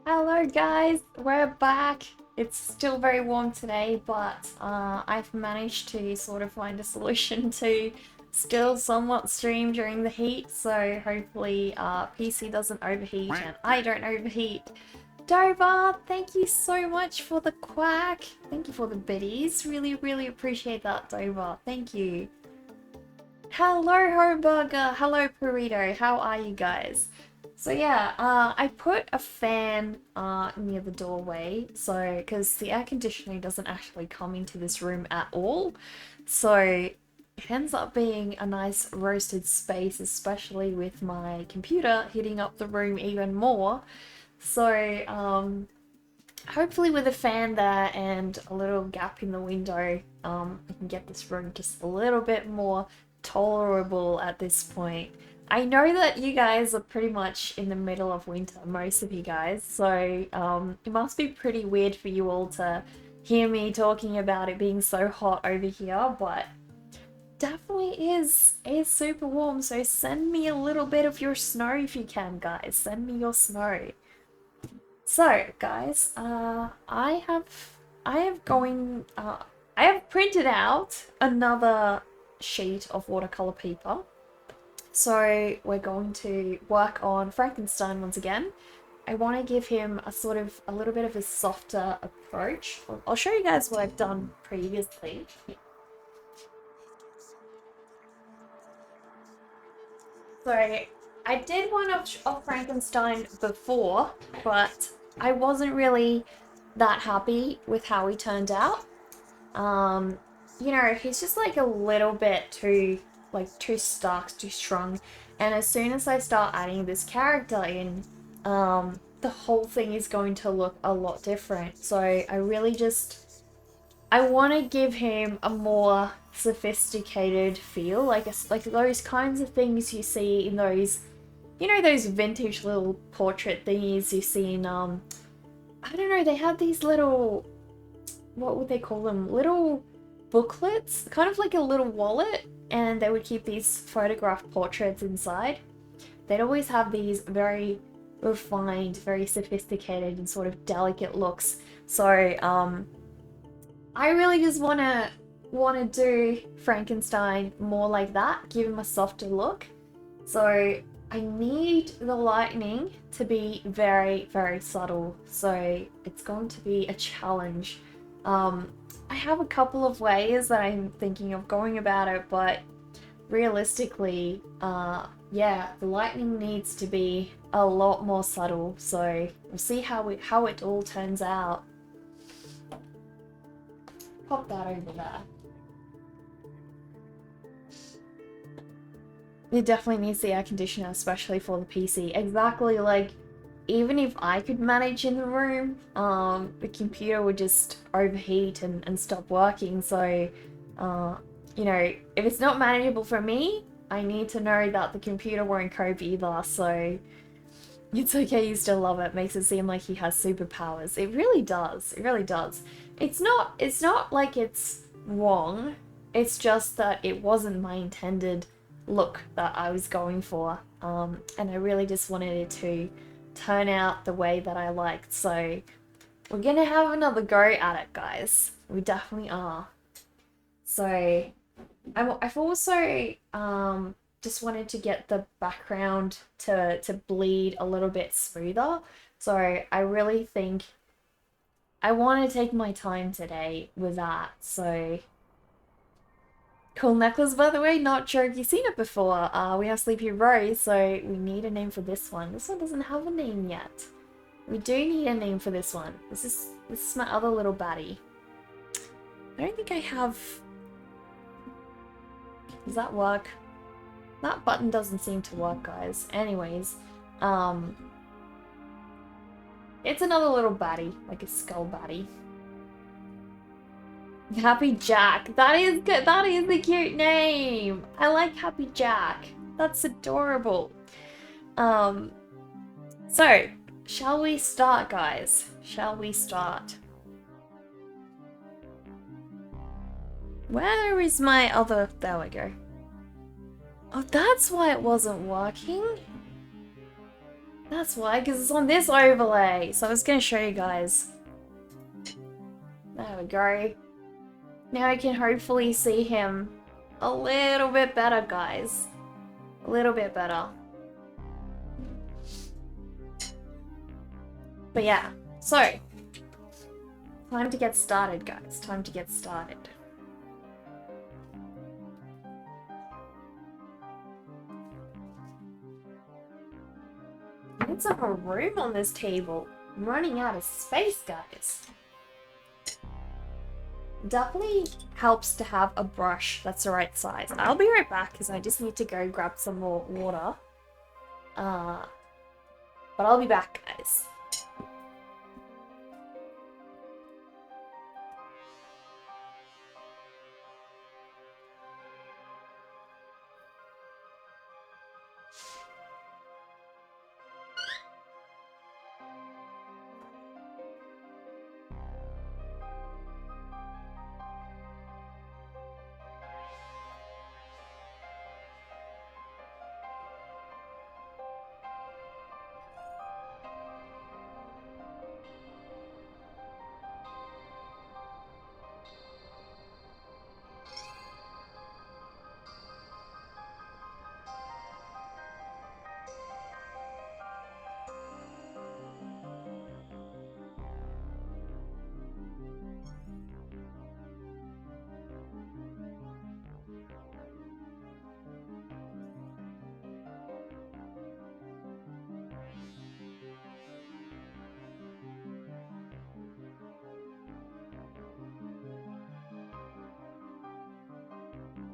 Hello guys, we're back. It's still very warm today, but I've managed to sort of find a solution to still somewhat stream during the heat, so hopefully PC doesn't overheat and I don't overheat. Dover, thank you so much for the quack. Thank you for the biddies. Really appreciate that, Dover. Thank you. Hello, Hoburger. Hello, Burrito. How are you guys? So yeah, I put a fan near the doorway, so because the air conditioning doesn't actually come into this room at all, so it ends up being a nice roasted space, especially with my computer heating up the room even more. So hopefully with a fan there and a little gap in the window, I can get this room just a little bit more tolerable at this point. I know that you guys are pretty much in the middle of winter, most of you guys, so it must be pretty weird for you all to hear me talking about it being so hot over here, but definitely is super warm, so send me a little bit of your snow if you can, guys. Send me your snow. So, guys, I have printed out another sheet of watercolor paper. So we're going to work on Frankenstein once again. I want to give him a little bit of a softer approach. I'll show you guys what I've done previously. So I did one of Frankenstein before, but I wasn't really that happy with how he turned out. You know, he's just like a little bit too stark, too strong. And as soon as I start adding this character in, the whole thing is going to look a lot different. So I want to give him a more sophisticated feel, like those kinds of things you see in those, you know, those vintage little portrait thingies you see in, I don't know, they have these little, what would they call them? Little booklets, kind of like a little wallet, and they would keep these photographed portraits inside. They'd always have these very refined, very sophisticated and sort of delicate looks. So I really just wanna do Frankenstein more like that, give him a softer look. So I need the lightning to be very subtle. So it's going to be a challenge. I have a couple of ways that I'm thinking of going about it, but realistically, yeah, the lightning needs to be a lot more subtle. So we'll see how it all turns out. Pop that over there. It definitely needs the air conditioner, especially for the PC. Exactly, like, even if I could manage in the room, the computer would just overheat and stop working. So, you know, if it's not manageable for me, I need to know that the computer won't cope either. So, it's okay, you still love it. Makes it seem like he has superpowers. It really does. It really does. It's not like it's wrong. It's just that it wasn't my intended look that I was going for. And I really just wanted it to turn out the way that I liked. So we're gonna have another go at it, guys. We definitely are. So I've also just wanted to get the background to bleed a little bit smoother. So I really think I want to take my time today with that. So cool necklace, by the way, not sure if you've seen it before. We have Sleepy Rose, so we need a name for this one. This one doesn't have a name yet. We do need a name for this one. This is my other little baddie. I don't think I have... Does that work? That button doesn't seem to work, guys. Anyways, it's another little baddie, like a skull baddie. Happy Jack. That is good. That is a cute name. I like Happy Jack. That's adorable. So, shall we start, guys? Shall we start? Where is my other... There we go. Oh, that's why it wasn't working? That's why, because it's on this overlay. So I was going to show you guys. There we go. Now you can hopefully see him a little bit better, guys. A little bit better. But yeah, so time to get started, guys. Time to get started. I need some more room on this table. I'm running out of space, guys. Definitely helps to have a brush that's the right size. I'll be right back because I just need to go grab some more water. But I'll be back, guys.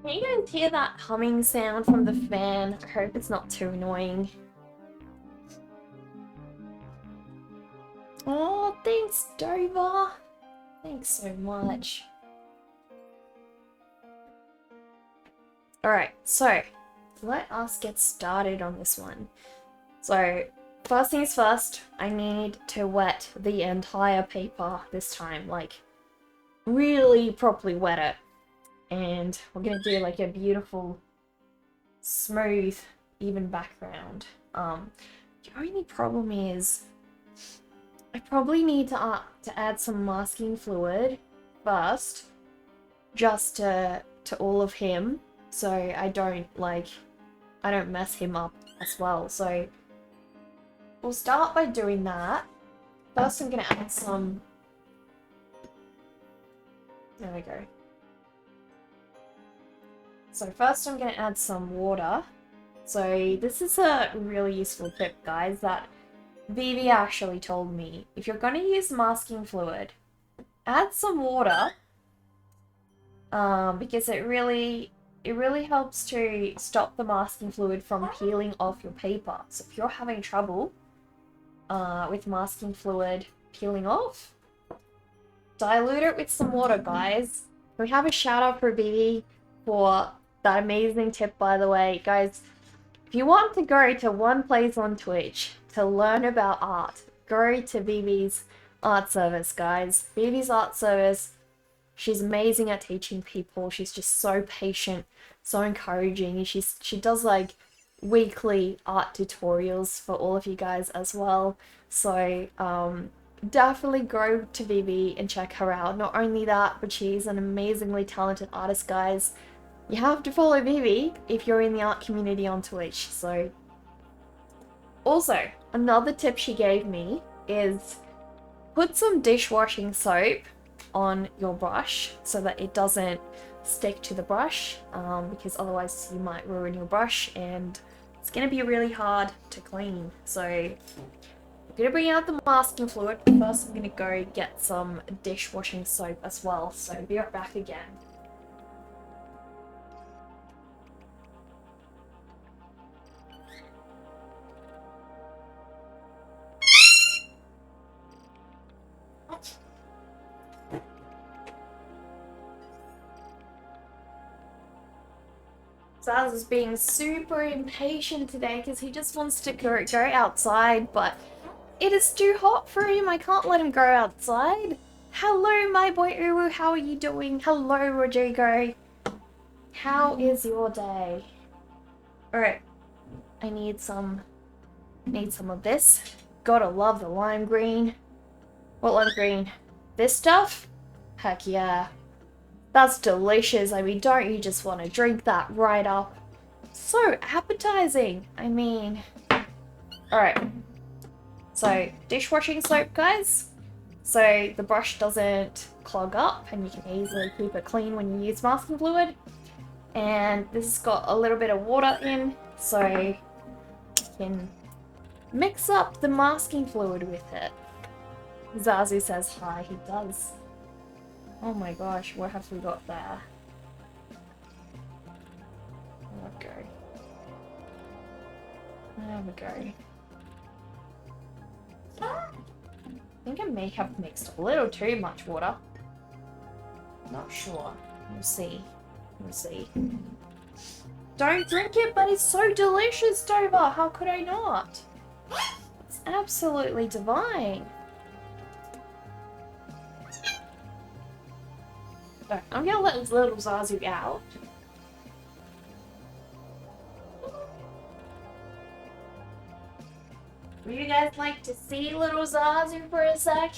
Can you guys hear that humming sound from the fan? I hope it's not too annoying. Oh, thanks, Dover. Thanks so much. Alright, so let us get started on this one. So, first things first, I need to wet the entire paper this time. Like, really properly wet it. And we're gonna do like a beautiful, smooth, even background. The only problem is I probably need to add some masking fluid first, just to all of him, so I don't mess him up as well. So we'll start by doing that. First, I'm gonna add some. There we go. So first I'm going to add some water. So this is a really useful tip, guys, that Vivi actually told me. If you're going to use masking fluid, add some water, because it really helps to stop the masking fluid from peeling off your paper. So if you're having trouble with masking fluid peeling off, dilute it with some water, guys. We have a shout out for Vivi for that amazing tip, by the way. Guys, if you want to go to one place on Twitch to learn about art, go to Vivi's art service, guys. Vivi's art service, she's amazing at teaching people. She's just so patient, so encouraging. She does like weekly art tutorials for all of you guys as well. So definitely go to Vivi and check her out. Not only that, but she's an amazingly talented artist, guys. You have to follow Vivi if you're in the art community on Twitch. So, also, another tip she gave me is put some dishwashing soap on your brush so that it doesn't stick to the brush, because otherwise you might ruin your brush and it's going to be really hard to clean. So, I'm going to bring out the masking fluid, but first I'm going to go get some dishwashing soap as well. So, be right back again. Zazu's being super impatient today because he just wants to go outside, but it is too hot for him. I can't let him go outside. Hello, my boy Uru. How are you doing? Hello, Rodrigo. How is your day? Alright. I need some Need some of this. Gotta love the lime green. What lime green? This stuff? Heck yeah. That's delicious. I mean, don't you just want to drink that right up? So appetizing. I mean... Alright. So, dishwashing soap, guys. So the brush doesn't clog up and you can easily keep it clean when you use masking fluid. And this has got a little bit of water in, so you can mix up the masking fluid with it. Zazu says hi, he does. Oh my gosh, what have we got there? There we go. There we go. I think I may have mixed a little too much water. Not sure. We'll see. We'll see. Don't drink it, but it's so delicious, Dover! How could I not? It's absolutely divine. So, I'm gonna let this little Zazu out. Would you guys like to see little Zazu for a sec?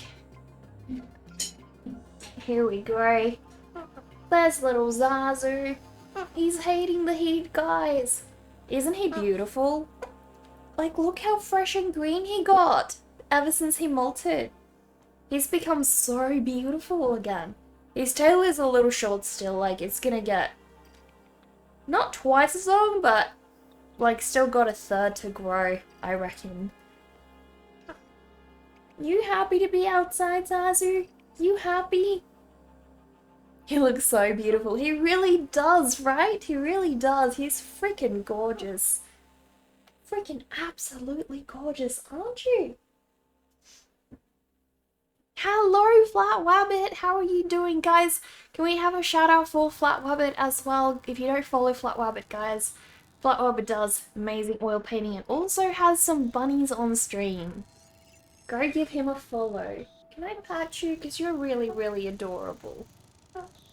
Here we go. There's little Zazu. He's hating the heat, guys. Isn't he beautiful? Like, look how fresh and green he got ever since he molted. He's become so beautiful again. His tail is a little short still, like it's gonna get not twice as long, but like still got a third to grow, I reckon. You happy to be outside, Zazu? You happy? He looks so beautiful. He really does, right? He really does. He's freaking gorgeous. Freaking absolutely gorgeous, aren't you? Hello, Flat Wabbit. How are you doing, guys? Can we have a shout out for Flat Wabbit as well? If you don't follow Flat Wabbit, guys, Flat Wabbit does amazing oil painting and also has some bunnies on stream. Go give him a follow. Can I pat you? Because you're really, really adorable.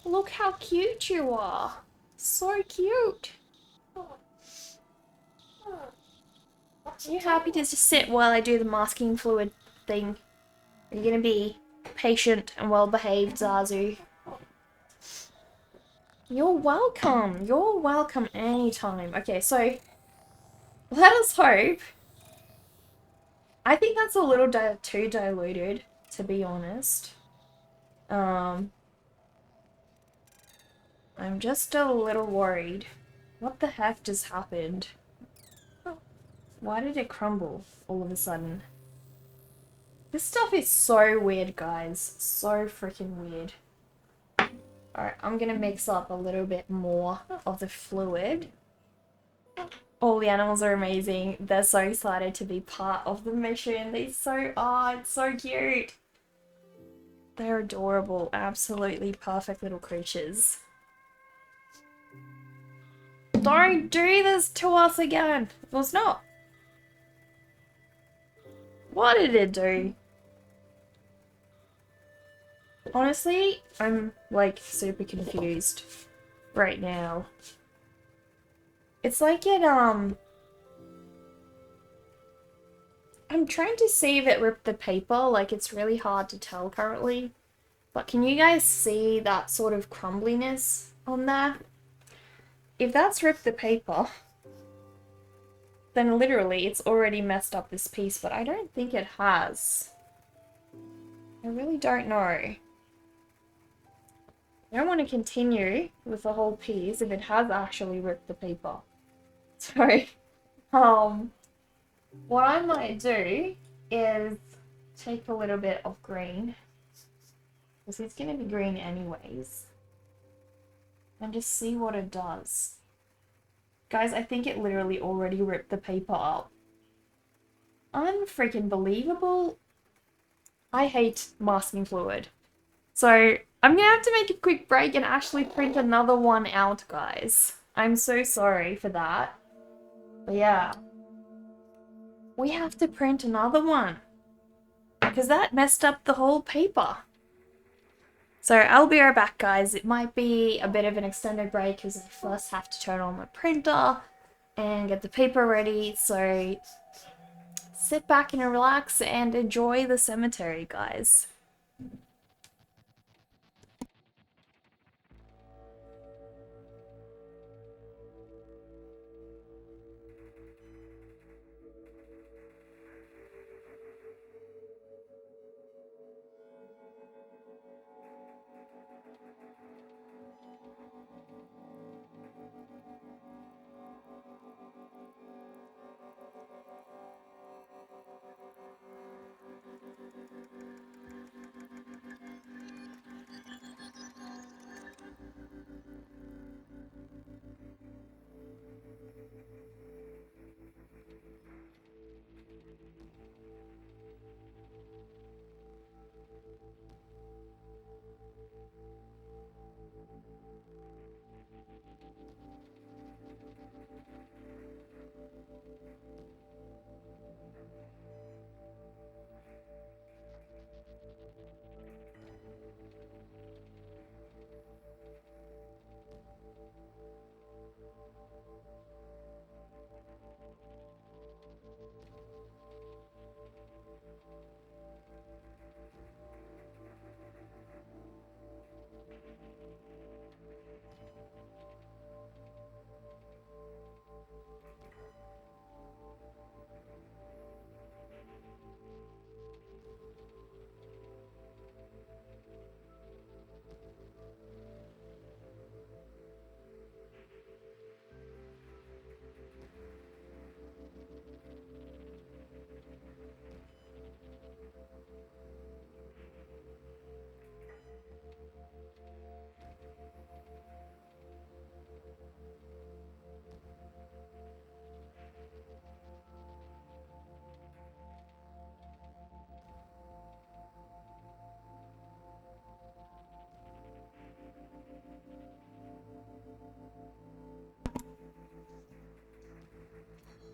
Look how cute you are. So cute. Are you happy to just sit while I do the masking fluid thing? Are you going to be patient and well-behaved, Zazu? You're welcome. You're welcome anytime. Okay, so let us hope. I think that's a little too diluted, to be honest. I'm just a little worried. What the heck just happened? Why did it crumble all of a sudden? This stuff is so weird, guys. So freaking weird. Alright, I'm gonna mix up a little bit more of the fluid. All the animals are amazing. They're so excited to be part of the mission. They so are. It's so cute. They're adorable. Absolutely perfect little creatures. Don't do this to us again. Well, it's not. What did it do? Honestly, I'm like super confused right now. It's like it, I'm trying to see if it ripped the paper, like it's really hard to tell currently. But can you guys see that sort of crumbliness on there? If that's ripped the paper, then literally it's already messed up this piece, but I don't think it has. I really don't know. I don't want to continue with the whole piece if it has actually ripped the paper. So, what I might do is take a little bit of green, because it's going to be green anyways, and just see what it does. Guys, I think it literally already ripped the paper up. Unfreaking believable. I hate masking fluid. So, I'm going to have to make a quick break and actually print another one out, guys. I'm so sorry for that. But yeah. We have to print another one. Because that messed up the whole paper. So I'll be right back, guys. It might be a bit of an extended break because I first have to turn on my printer and get the paper ready. So sit back and relax and enjoy the cemetery, guys.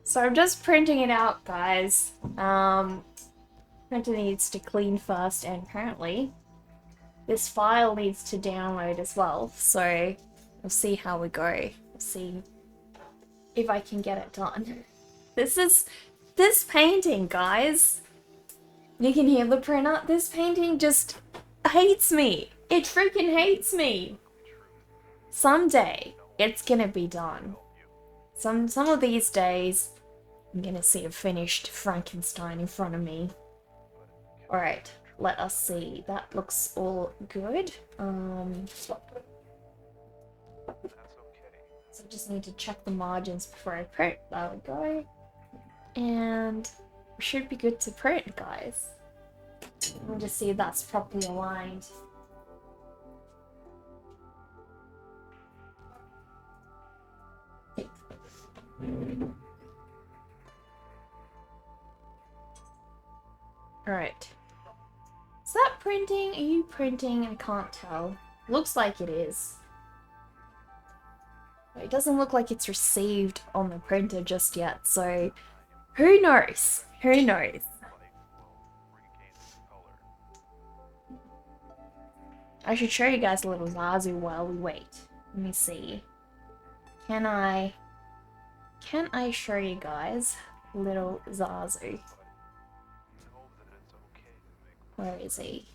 So I'm just printing it out, guys. Printer needs to clean first, and apparently this file needs to download as well. So we'll see how we go. We'll see if I can get it done. This painting, guys. You can hear the printer. This painting just hates me. It freaking hates me. Someday it's gonna be done. Some of these days, I'm gonna see a finished Frankenstein in front of me. Alright, let us see. That looks all good. So I just need to check the margins before I print. There we go. And we should be good to print, guys. We'll just see if that's properly aligned. Alright. Is that printing? Are you printing? I can't tell. Looks like it is. It doesn't look like it's received on the printer just yet, so who knows? Who knows? I should show you guys a little Zazu while we wait. Let me see. Can I show you guys little Zazu? Where is he?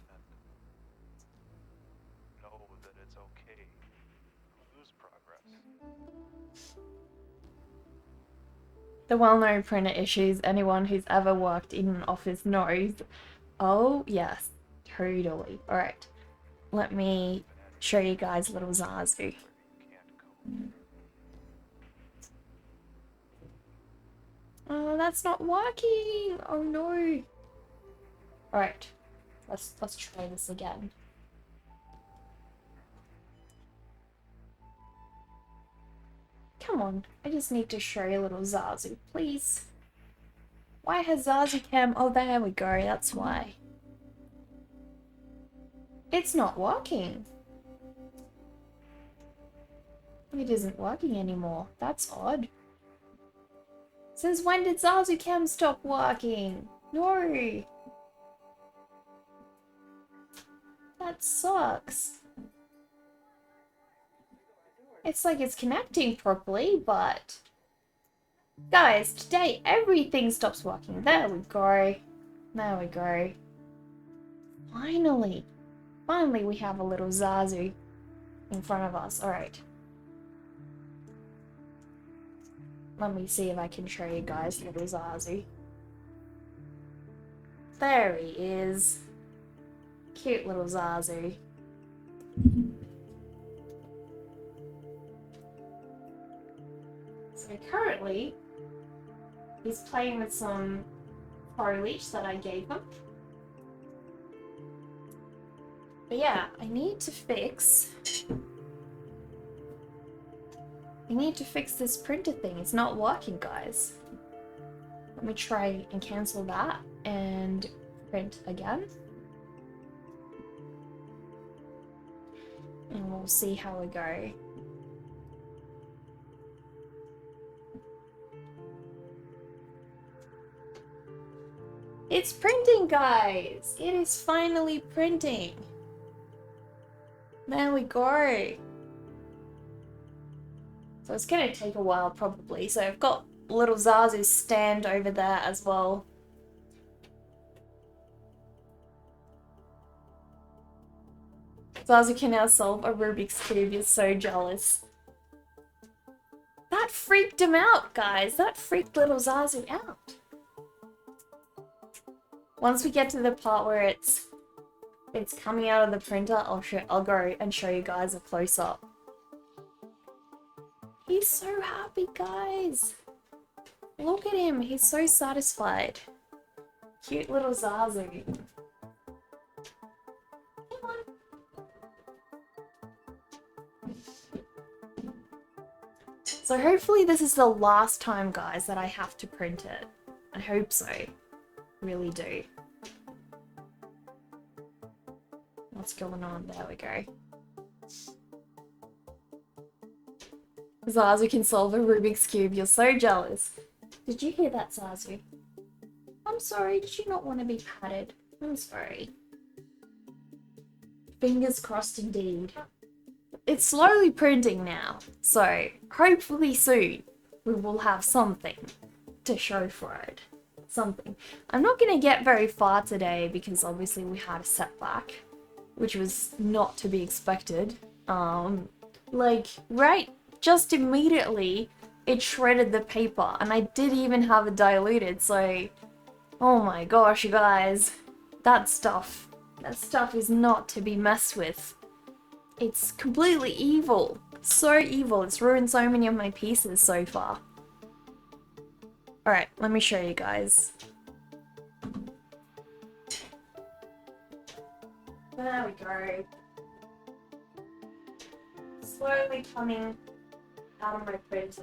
The well-known printer issues anyone who's ever worked in an office knows. Oh, yes. Totally. Alright. Let me show you guys little Zazu. Oh, that's not working! Oh no! Alright. Let's try this again. Come on, I just need to show you a little Zazu, please. Why has Zazu cam? Oh, there we go, that's why. It's not working. It isn't working anymore. That's odd. Since when did Zazu cam stop working? No. That sucks. It's like it's connecting properly, but Guys, today everything stops working. There we go. There we go. Finally. Finally we have a little Zazu in front of us. Alright. Let me see if I can show you guys little Zazu. There he is. Cute little Zazu. So currently, he's playing with some foliage that I gave him. But yeah, I need to fix this printer thing. It's not working, guys. Let me try and cancel that and print again. And we'll see how we go. It's printing, guys! It is finally printing. There we go. So it's gonna take a while probably. So I've got little Zazu's stand over there as well. Zazu can now solve a Rubik's Cube. You're so jealous. That freaked him out, guys. That freaked little Zazu out. Once we get to the part where it's coming out of the printer, I'll go and show you guys a close-up. He's so happy, guys. Look at him. He's so satisfied. Cute little Zazu. Come on. So hopefully this is the last time, guys, that I have to print it. I hope so. Really do. What's going on? There we go. Zazu can solve a Rubik's Cube. You're so jealous. Did you hear that, Zazu? I'm sorry. Did you not want to be patted? I'm sorry. Fingers crossed indeed. It's slowly printing now, so hopefully soon we will have something to show for it. Something. I'm not going to get very far today because obviously we had a setback, which was not to be expected. Like, right, just immediately it shredded the paper, and I did even have it diluted, so oh my gosh, you guys, that stuff is not to be messed with. It's completely evil. So evil. It's ruined so many of my pieces so far. Alright, let me show you guys. There we go. Slowly coming out of my printer.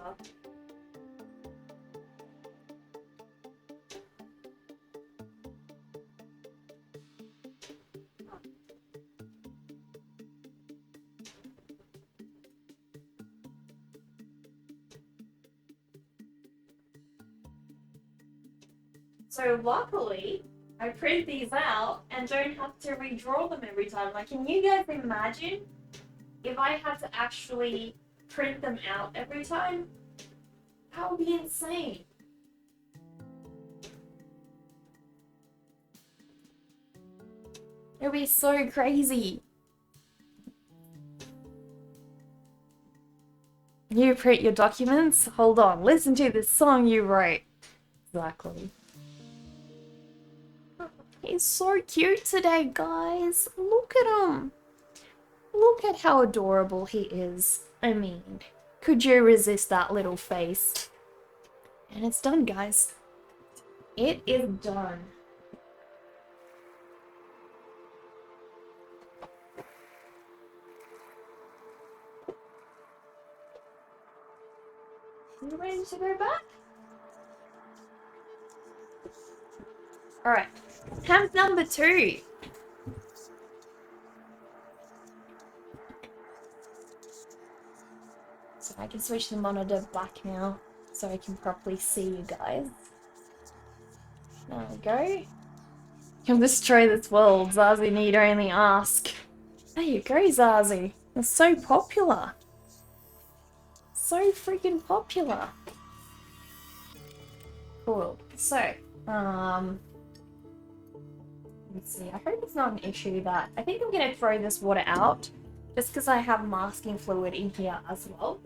So luckily, I print these out and don't have to redraw them every time. Like, can you guys imagine if I had to actually print them out every time? That would be insane. It would be so crazy. You print your documents? Hold on, listen to this song you wrote. Exactly. He's so cute today, guys. Look at him. Look at how adorable he is. I mean, could you resist that little face? And it's done, guys. It is done. You ready to go back? Alright. Attempt number 2. So I can switch the monitor back now so I can properly see you guys. There we go. You'll destroy this world, Zazu need only ask. There you go, Zazu. You're so popular. So freaking popular. Cool. So, let's see. I hope it's not an issue that I think I'm gonna throw this water out just because I have masking fluid in here as well.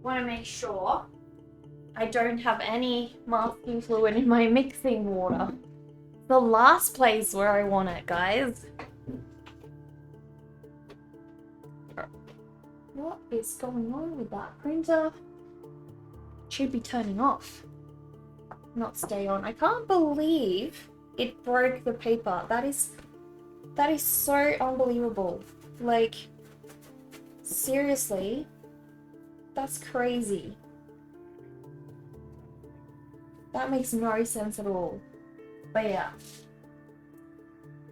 Want to make sure I don't have any masking fluid in my mixing water. The last place where I want it, guys. What is going on with that printer? It should be turning off, not stay on. I can't believe it broke the paper. That is so unbelievable. Like, seriously, that's crazy. That makes no sense at all. But yeah.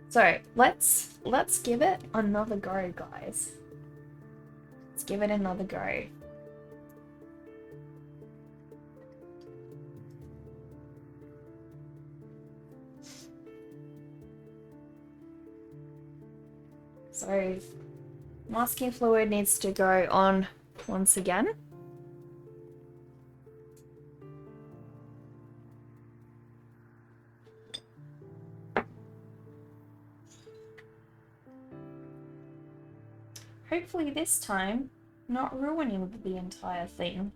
So let's give it another go, guys. Let's give it another go. So masking fluid needs to go on once again. Hopefully this time, not ruining the entire thing.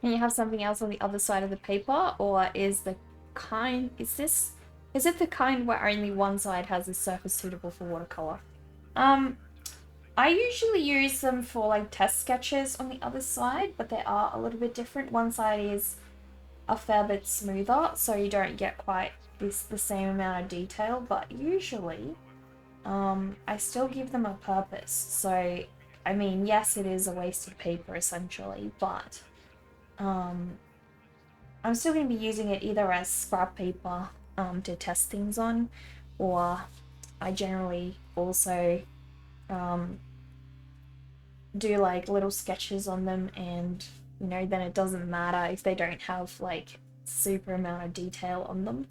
Can you have something else on the other side of the paper, or is it the kind where only one side has a surface suitable for watercolor? I usually use them for like test sketches on the other side, but they are a little bit different. One side is a fair bit smoother, so you don't get quite the same amount of detail, but usually I still give them a purpose. So, I mean, yes, it is a waste of paper essentially, but I'm still going to be using it either as scrap paper to test things on, or I generally also do like little sketches on them, and you know, then it doesn't matter if they don't have like super amount of detail on them.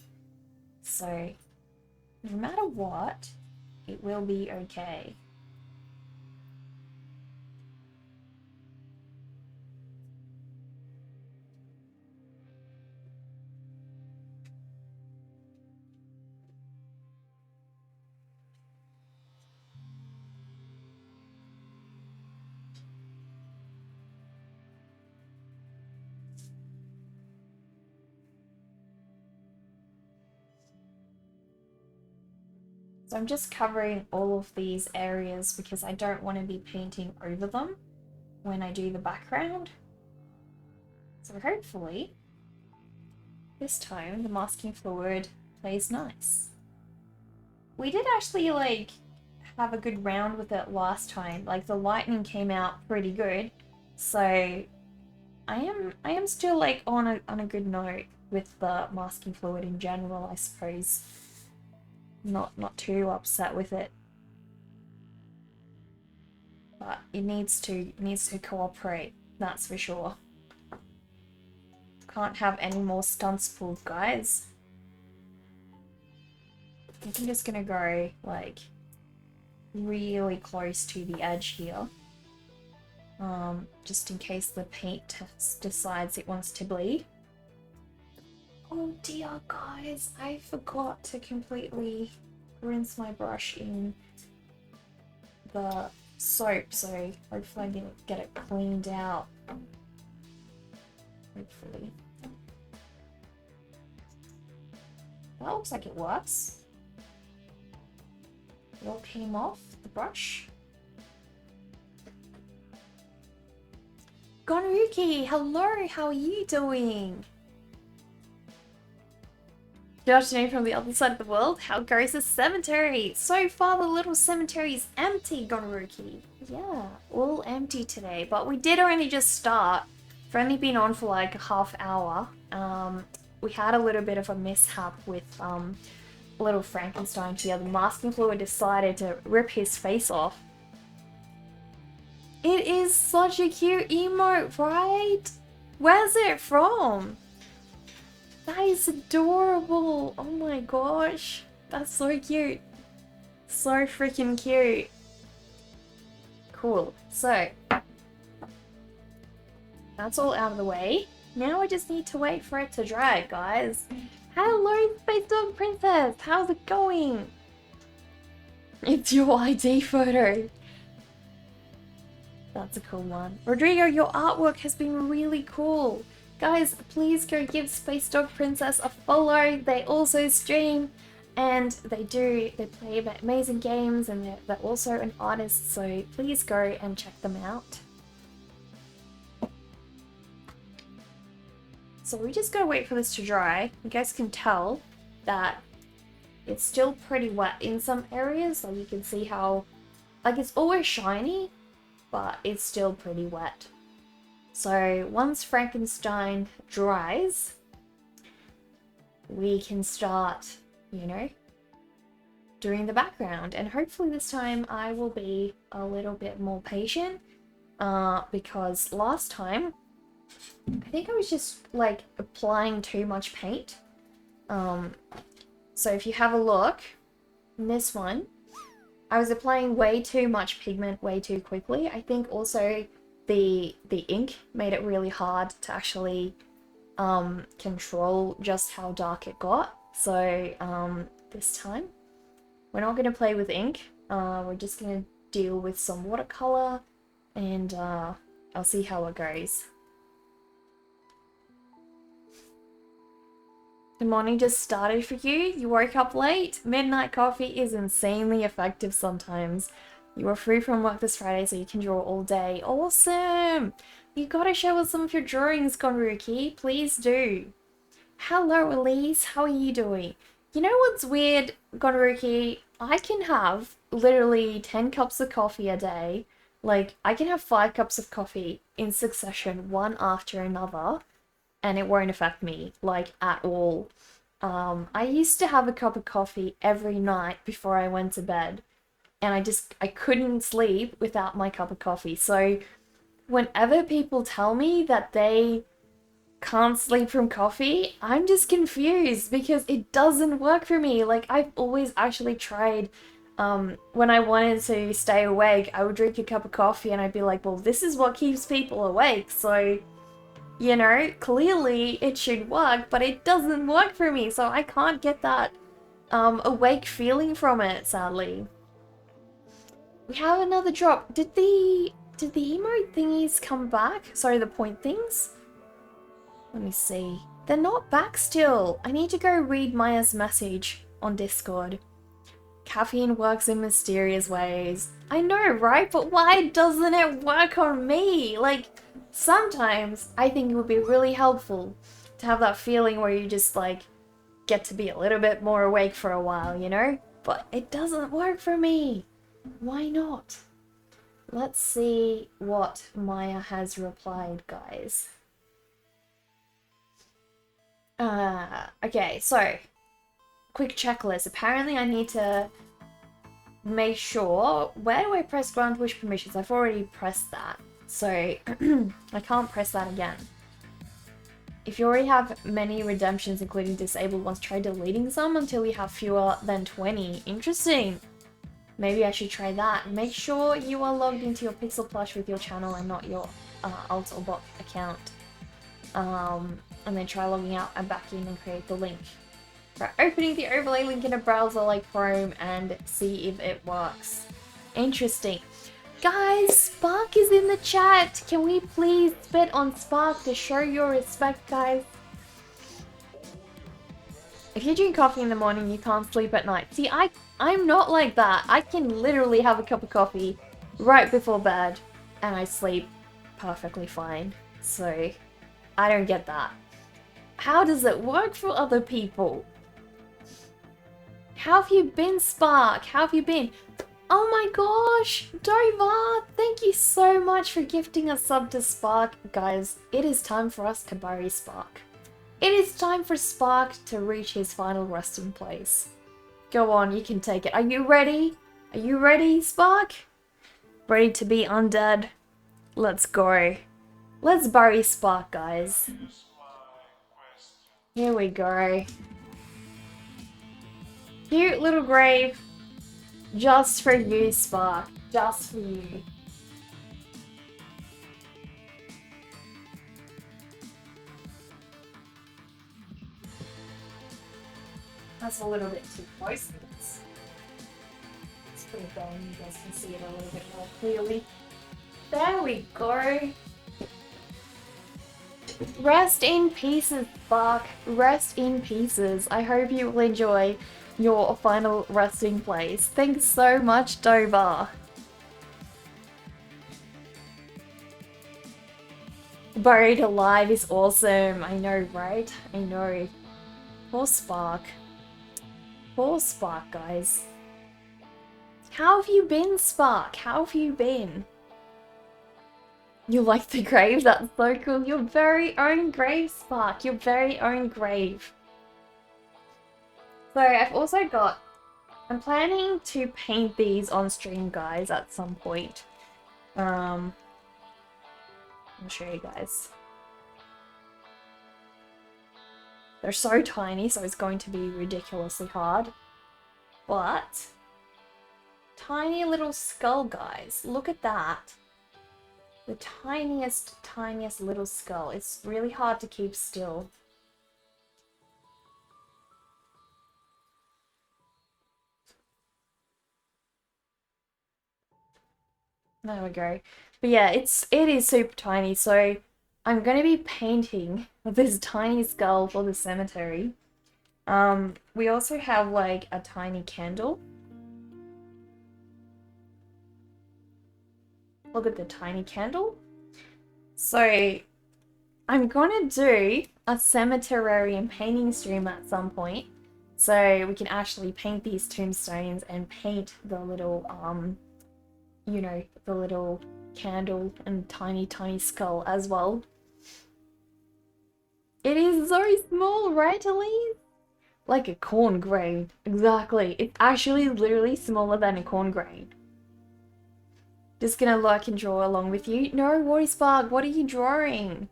So no matter what, it will be okay. So I'm just covering all of these areas because I don't want to be painting over them when I do the background. So hopefully this time the masking fluid plays nice. We did actually like have a good round with it last time. Like the lightning came out pretty good. So I am still like on a good note with the masking fluid in general, I suppose. Not too upset with it. But it needs to cooperate, that's for sure. Can't have any more stunts pulled, guys. I think I'm just gonna go like really close to the edge here. Just in case the paint decides it wants to bleed. Oh dear, guys, I forgot to completely rinse my brush in the soap, so hopefully I can get it cleaned out. Hopefully. That looks like it works. It all came off the brush. Gonruki, hello, how are you doing? Good afternoon from the other side of the world. How goes the cemetery? So far the little cemetery is empty, Gonruki. Yeah, all empty today, but we did only just start. We've only been on for like a half hour. We had a little bit of a mishap with little Frankenstein here. The masking fluid decided to rip his face off. It is such a cute emote, right? Where's it from? That is adorable. Oh my gosh. That's so cute. So freaking cute. Cool. So, that's all out of the way. Now I just need to wait for it to dry, guys. Hello, Space Dog Princess. How's it going? It's your ID photo. That's a cool one. Rodrigo, your artwork has been really cool. Guys, please go give Space Dog Princess a follow. They also stream and they play amazing games, and they're also an artist, so please go and check them out. So we just gotta wait for this to dry. You guys can tell that it's still pretty wet in some areas, so you can see how, like, it's always shiny, but it's still pretty wet. So once Frankenstein dries, we can start, you know, doing the background. And hopefully this time I will be a little bit more patient, because last time I think I was just like applying too much paint. So if you have a look in this one, I was applying way too much pigment way too quickly. I think also the ink made it really hard to actually control just how dark it got. So this time we're not going to play with ink. We're just going to deal with some watercolor, and I'll see how it goes. The morning just started for you? You woke up late? Midnight coffee is insanely effective sometimes. You are free from work this Friday, so you can draw all day. Awesome! You gotta show us some of your drawings, Gonruki. Please do. Hello, Elise. How are you doing? You know what's weird, Gonruki? I can have literally 10 cups of coffee a day. Like, I can have 5 cups of coffee in succession, one after another, and it won't affect me, like, at all. I used to have a cup of coffee every night before I went to bed, and I couldn't sleep without my cup of coffee. So whenever people tell me that they can't sleep from coffee, I'm just confused because it doesn't work for me. Like, I've always actually tried, when I wanted to stay awake, I would drink a cup of coffee and I'd be like, well, this is what keeps people awake, so, you know, clearly it should work, but it doesn't work for me, so I can't get that awake feeling from it, sadly. We have another drop. Did the emote thingies come back? Sorry, the point things? Let me see. They're not back still. I need to go read Maya's message on Discord. Caffeine works in mysterious ways. I know, right? But why doesn't it work on me? Like, sometimes I think it would be really helpful to have that feeling where you just, like, get to be a little bit more awake for a while, you know? But it doesn't work for me. Why not? Let's see what Maya has replied, guys. Okay, so, quick checklist. Apparently I need to make sure, where do I press grant wish permissions? I've already pressed that, so I can't press that again. If you already have many redemptions, including disabled ones, try deleting some until you have fewer than 20. Interesting. Maybe I should try that. Make sure you are logged into your Pixel Plush with your channel and not your alt or bot account. And then try logging out and back in and create the link. Try opening the overlay link in a browser like Chrome and see if it works. Interesting. Guys, Spark is in the chat. Can we please spit on Spark to show your respect, guys? If you drink coffee in the morning, you can't sleep at night. See, I'm not like that. I can literally have a cup of coffee right before bed and I sleep perfectly fine. So, I don't get that. How does it work for other people? How have you been, Spark? How have you been? Oh my gosh, Dover! Thank you so much for gifting a sub to Spark. Guys, it is time for us to bury Spark. It is time for Spark to reach his final resting place. Go on, you can take it. Are you ready? Are you ready, Spark? Ready to be undead? Let's go. Let's bury Spark, guys. Here we go. Cute little grave. Just for you, Spark. Just for you. That's a little bit too close. Let's put it down, you guys can see it a little bit more clearly. There we go. Rest in pieces, Spark. Rest in pieces. I hope you will enjoy your final resting place. Thanks so much, Dover. Buried alive is awesome. I know, right? I know. Poor Spark. Poor Spark, guys. How have you been, Spark? How have you been? You like the grave? That's so cool. Your very own grave, Spark. Your very own grave. So I've also got... I'm planning to paint these on stream, guys, at some point. I'll show you guys. They're so tiny, so it's going to be ridiculously hard. But... tiny little skull, guys. Look at that. The tiniest, tiniest little skull. It's really hard to keep still. There we go. But yeah, it is super tiny, so I'm going to be painting this tiny skull for the cemetery. We also have like a tiny candle. Look at the tiny candle. So I'm gonna do a cemetery and painting stream at some point, so we can actually paint these tombstones and paint the little you know, the little candle and tiny skull as well. It is so small, right, Elise? Like a corn grain. Exactly. It's actually literally smaller than a corn grain. Just gonna like and draw along with you. No, Warty Spark, what are you drawing?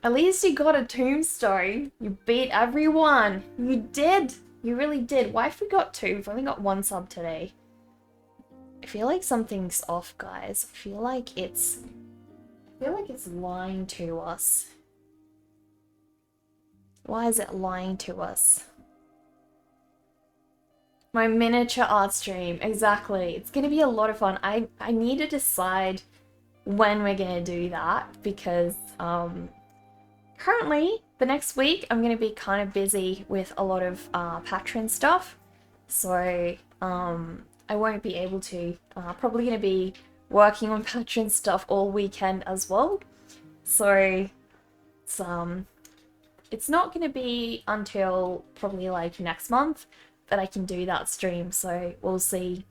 At least you got a tombstone. You beat everyone. You did. You really did. Why have we got two? We've only got one sub today. I feel like something's off, guys. I feel like it's lying to us. Why is it lying to us? My miniature art stream, exactly. It's gonna be a lot of fun. I need to decide when we're gonna do that because currently the next week I'm gonna be kind of busy with a lot of patron stuff, so I won't be able to. Probably gonna be working on patron stuff all weekend as well, so it's not gonna be until probably like next month that I can do that stream, so we'll see.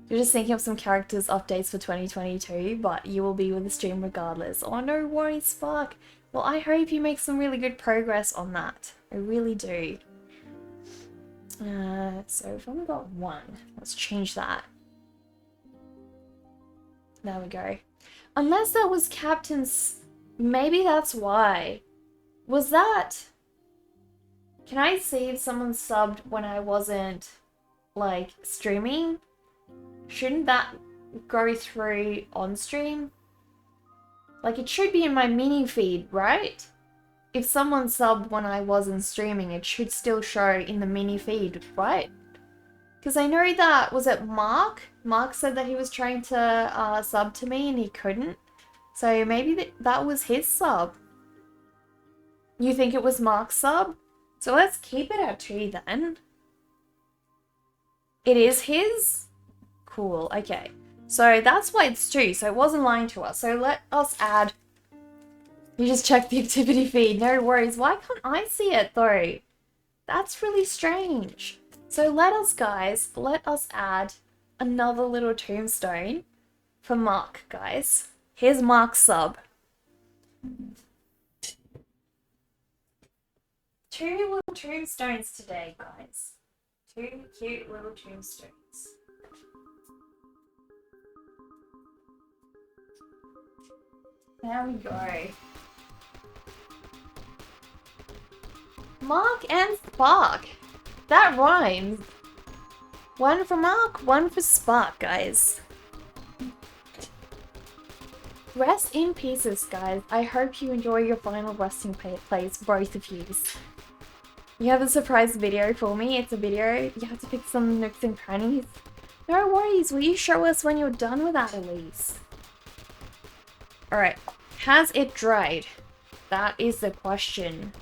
You're just thinking of some characters updates for 2022, but you will be with the stream regardless. Oh, no worries, Spark. Well, I hope you make some really good progress on that. I really do. So we've only got one. Let's change that. There we go. Unless that was Captain's... Maybe that's why. Was that... Can I see if someone subbed when I wasn't, like, streaming? Shouldn't that go through on stream? Like, it should be in my mini feed, right? if someone subbed when I wasn't streaming, it should still show in the mini feed, right? Because I know that, was it Mark? Mark said that he was trying to sub to me and he couldn't. So maybe that was his sub. You think it was Mark's sub? So let's keep it at 2 then. It is his? Cool, okay. So that's why it's 2, so it wasn't lying to us. So let us add... You just checked the activity feed, no worries. Why can't I see it though? That's really strange. So let us add another little tombstone for Mark, guys. Here's Mark's sub. 2 little tombstones today, guys. 2 cute little tombstones. There we go. Mark and Spark. That rhymes. 1 for Mark, 1 for Spark, guys. Rest in pieces, guys. I hope you enjoy your final resting place, both of you. You have a surprise video for me. It's a video. You have to pick some nooks and crannies. No worries. Will you show us when you're done with that, Elise? Alright. Has it dried? That is the question.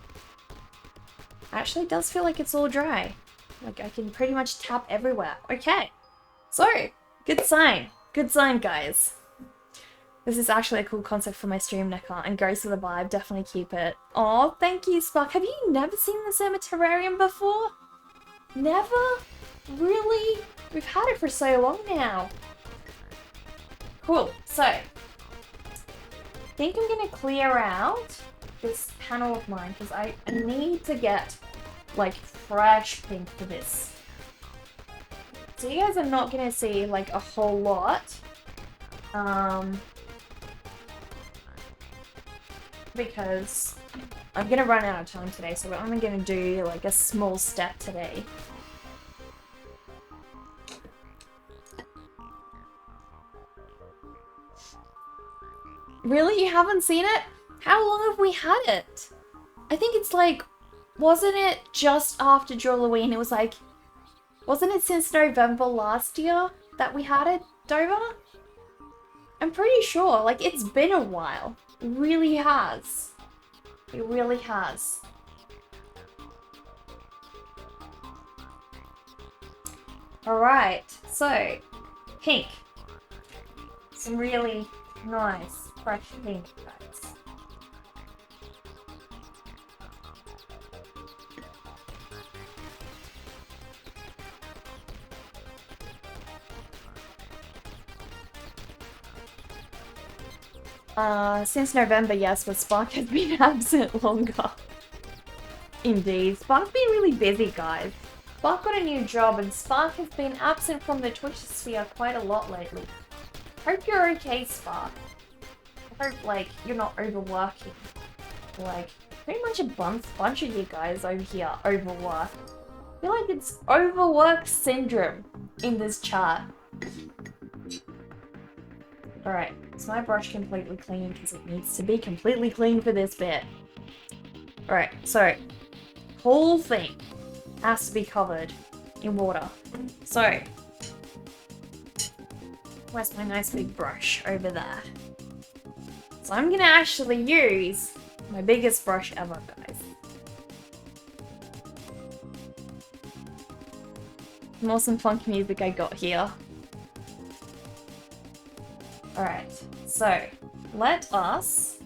Actually, it does feel like it's all dry. Like, I can pretty much tap everywhere. Okay. So, good sign. Good sign, guys. This is actually a cool concept for my stream, Necker, and goes with the vibe. Definitely keep it. Oh, thank you, Spark. Have you never seen the Cemeterarium before? Never? Really? We've had it for so long now. Cool. So, I think I'm going to clear out this panel of mine because I need to get, like, fresh pink for this. So you guys are not going to see, like, a whole lot. Because I'm gonna run out of time today, so we're only gonna do like a small step today. Really? You haven't seen it? How long have we had it? I think it's like, wasn't it just after Drawlloween? It was like, wasn't it since November last year that we had it, Dover? I'm pretty sure, like, it's been a while. It really has. It really has. Alright, so, pink. Some really nice, fresh pink, guys. Since November, yes, but Spark has been absent longer. Indeed. Spark's been really busy, guys. Spark got a new job, and Spark has been absent from the Twitch sphere quite a lot lately. Hope you're okay, Spark. I hope, like, you're not overworking. Like, pretty much a bunch of you guys over here overwork. I feel like it's overwork syndrome in this chat. Alright, is my brush completely clean? Because it needs to be completely clean for this bit. Alright, so, whole thing has to be covered in water. So, where's my nice big brush? Over there. So I'm gonna actually use my biggest brush ever, guys. Some awesome funk music I got here. Alright, so let us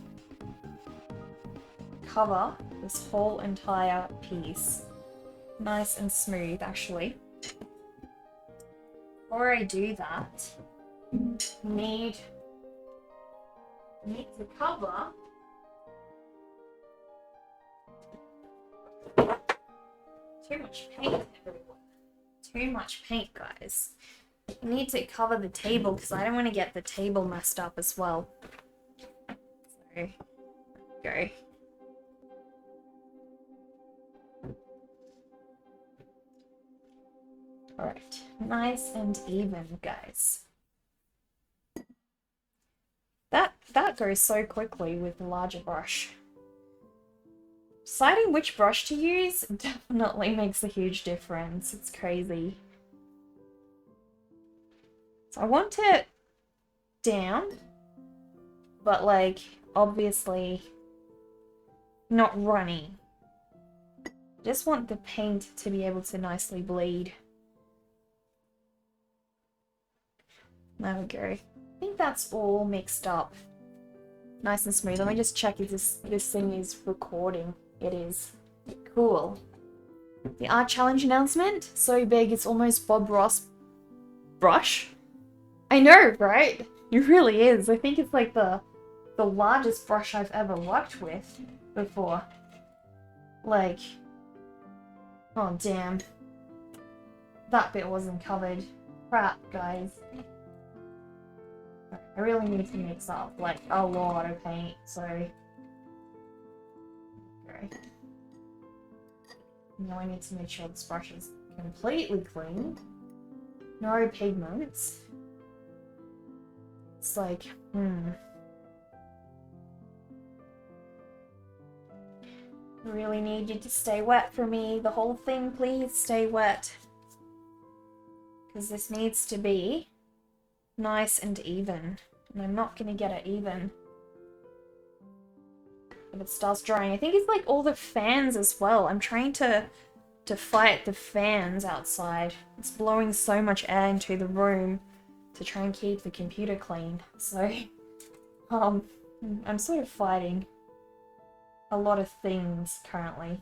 cover this whole entire piece. Nice and smooth, actually. Before I do that, need to cover too much paint, everyone. Too much paint, guys. I need to cover the table because I don't want to get the table messed up as well. So, go. Alright, nice and even, guys. That goes so quickly with the larger brush. deciding which brush to use definitely makes a huge difference. It's crazy. So I want it down, but like obviously not runny. Just want the paint to be able to nicely bleed. There we go. I think that's all mixed up. Nice and smooth. Let me just check if this thing is recording. It is. Cool. The art challenge announcement. So big it's almost Bob Ross brush. I know, right? It really is. I think it's like the largest brush I've ever worked with before. Like, oh damn. That bit wasn't covered. Crap, guys. I really need to mix up like a lot of paint, so okay. Now I need to make sure this brush is completely clean. No pigments. It's like, really need you to stay wet for me. The whole thing, please stay wet. Because this needs to be nice and even. And I'm not going to get it even if it starts drying. I think it's like all the fans as well. I'm trying to fight the fans outside. It's blowing so much air into the room to try and keep the computer clean. So, I'm sort of fighting a lot of things currently.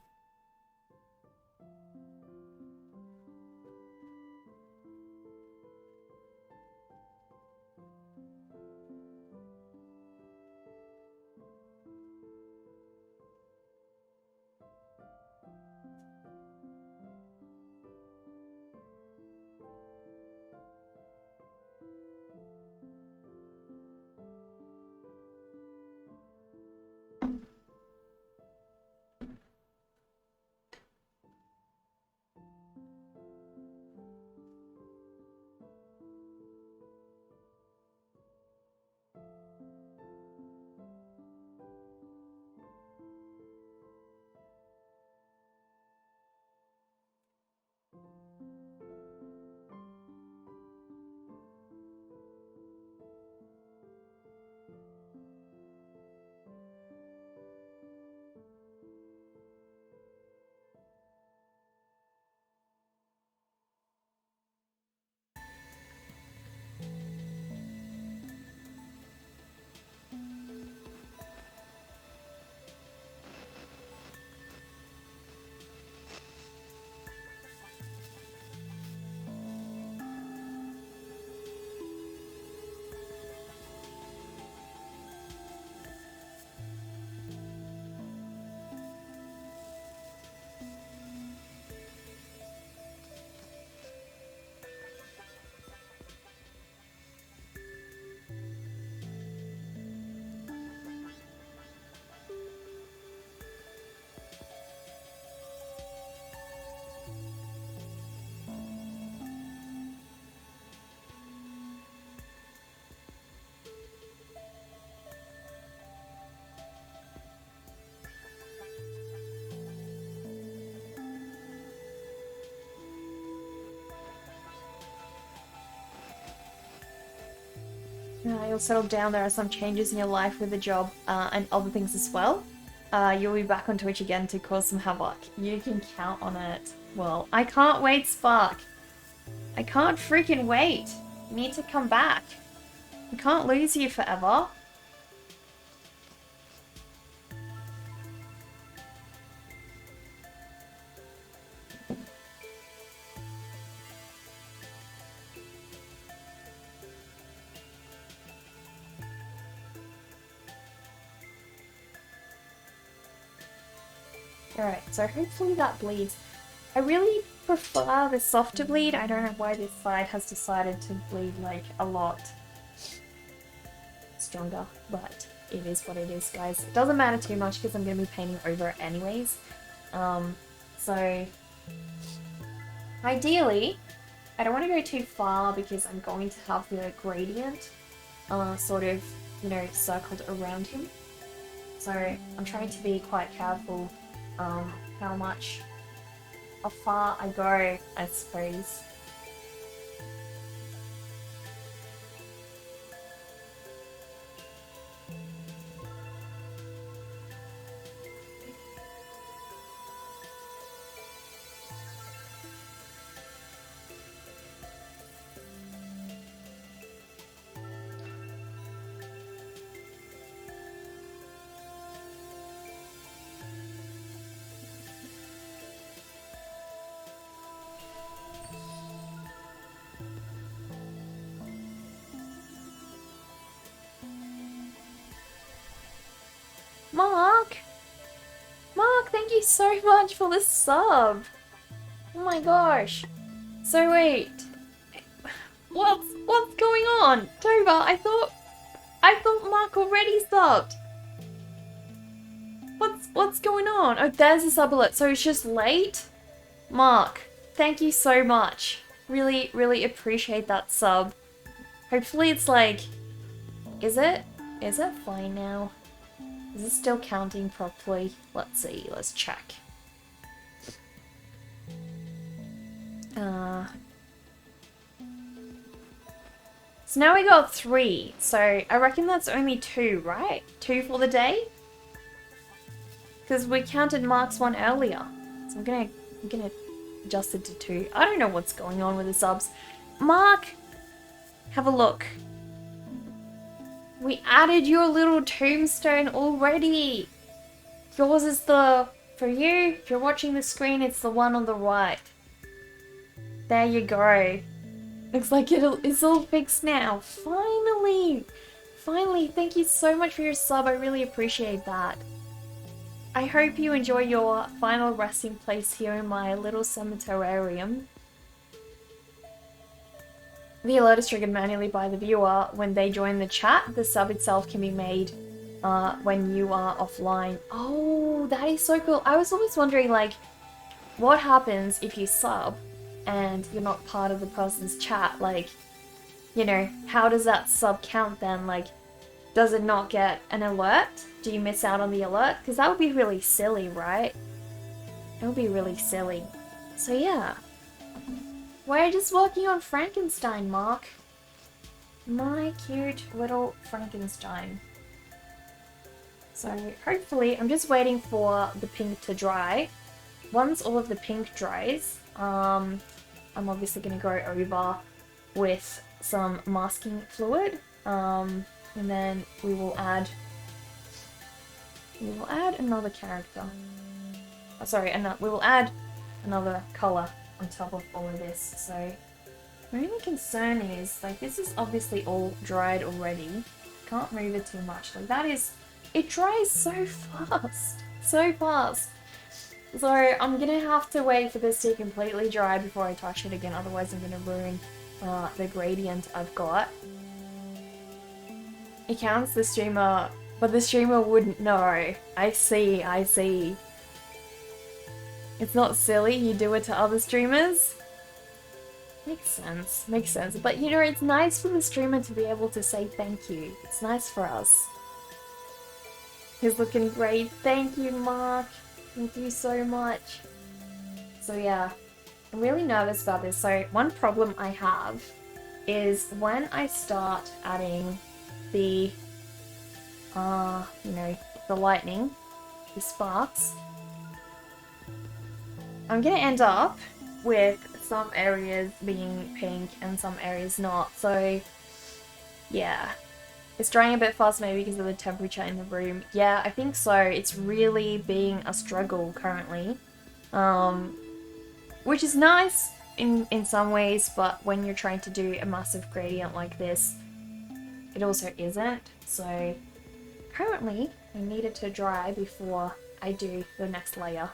You'll settle down. There are some changes in your life with the job and other things as well. You'll be back on Twitch again to cause some havoc. You can count on it. Well, I can't wait, Spark. I can't freaking wait. You need to come back. I can't lose you forever. Alright, so hopefully that bleeds. I really prefer the softer bleed. I don't know why this side has decided to bleed like a lot stronger, but it is what it is, guys. It doesn't matter too much because I'm going to be painting over it anyways. So ideally, I don't want to go too far because I'm going to have the gradient sort of, you know, circled around him. So I'm trying to be quite careful how much how far I go, I suppose. Mark! Mark, thank you so much for the sub! Oh my gosh. So wait. What's going on? Toba, I thought Mark already subbed. What's going on? Oh, there's a sub alert. So it's just late? Mark, thank you so much. Really, really appreciate that sub. Hopefully it's like... Is it fine now? Is it still counting properly? Let's see, let's check. So now we got 3. So I reckon that's only 2, right? 2 for the day? Because we counted Mark's one earlier. So I'm gonna adjust it to 2. I don't know what's going on with the subs. Mark, have a look. We added your little tombstone already. Yours is the... For you, if you're watching the screen, it's the one on the right. There you go. Looks like it's all fixed now. Finally! Finally, thank you so much for your sub. I really appreciate that. I hope you enjoy your final resting place here in my little cemeterium. The alert is triggered manually by the viewer when they join the chat. The sub itself can be made when you are offline. Oh, that is so cool. I was always wondering, like, what happens if you sub and you're not part of the person's chat? Like, you know, how does that sub count then? Like, does it not get an alert? Do you miss out on the alert? Because that would be really silly, right? It would be really silly. So yeah. We're just working on Frankenstein, Mark. My cute little Frankenstein. So hopefully, I'm just waiting for the pink to dry. Once all of the pink dries, I'm obviously going to go over with some masking fluid. And then we will add another character. Oh, sorry, we will add another color on top of all of this. So my only concern is, like, this is obviously all dried already. Can't move it too much. Like, that is, it dries so fast, so fast. So I'm gonna have to wait for this to completely dry before I touch it again. Otherwise, I'm gonna ruin the gradient I've got. It counts the streamer, but the streamer wouldn't know. I see, I see. It's not silly, you do it to other streamers. Makes sense, makes sense. But you know, it's nice for the streamer to be able to say thank you. It's nice for us. He's looking great. Thank you, Mark. Thank you so much. So yeah, I'm really nervous about this. So one problem I have is when I start adding the, you know, the lightning, the sparks, I'm gonna end up with some areas being pink and some areas not. So yeah, it's drying a bit fast maybe because of the temperature in the room. Yeah, I think so. It's really being a struggle currently, which is nice in some ways, but when you're trying to do a massive gradient like this, it also isn't. So currently I need it to dry before I do the next layer.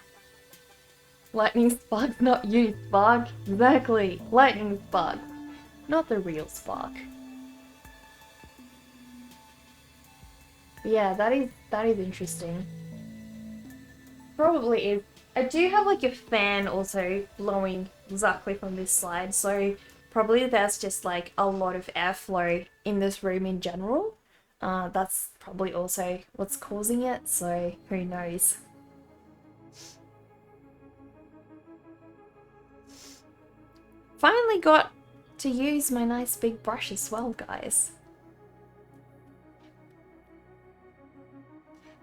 Lightning spark, not you, Spark. Exactly. Lightning spark, not the real spark. But yeah, that is interesting. Probably is. I do have like a fan also blowing exactly from this side, so probably there's just like a lot of airflow in this room in general. That's probably also what's causing it, so who knows. Finally got to use my nice big brush as well, guys.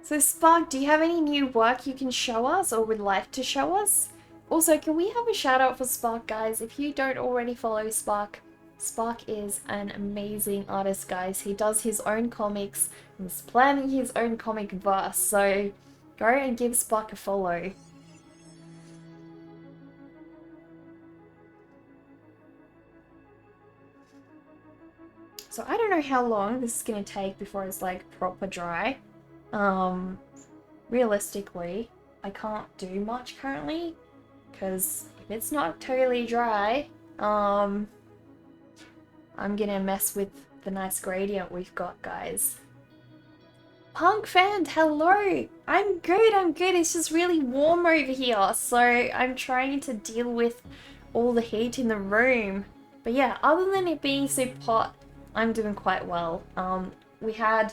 So Spark, do you have any new work you can show us or would like to show us? Also, can we have a shout out for Spark, guys? If you don't already follow Spark, Spark is an amazing artist, guys. He does his own comics, he's planning his own comic verse, so go and give Spark a follow. So I don't know how long this is going to take before it's like proper dry. Realistically, I can't do much currently because if it's not totally dry, I'm gonna mess with the nice gradient we've got, guys. Punk fan, hello! I'm good. It's just really warm over here, so I'm trying to deal with all the heat in the room. But yeah, other than it being super hot, I'm doing quite well. We had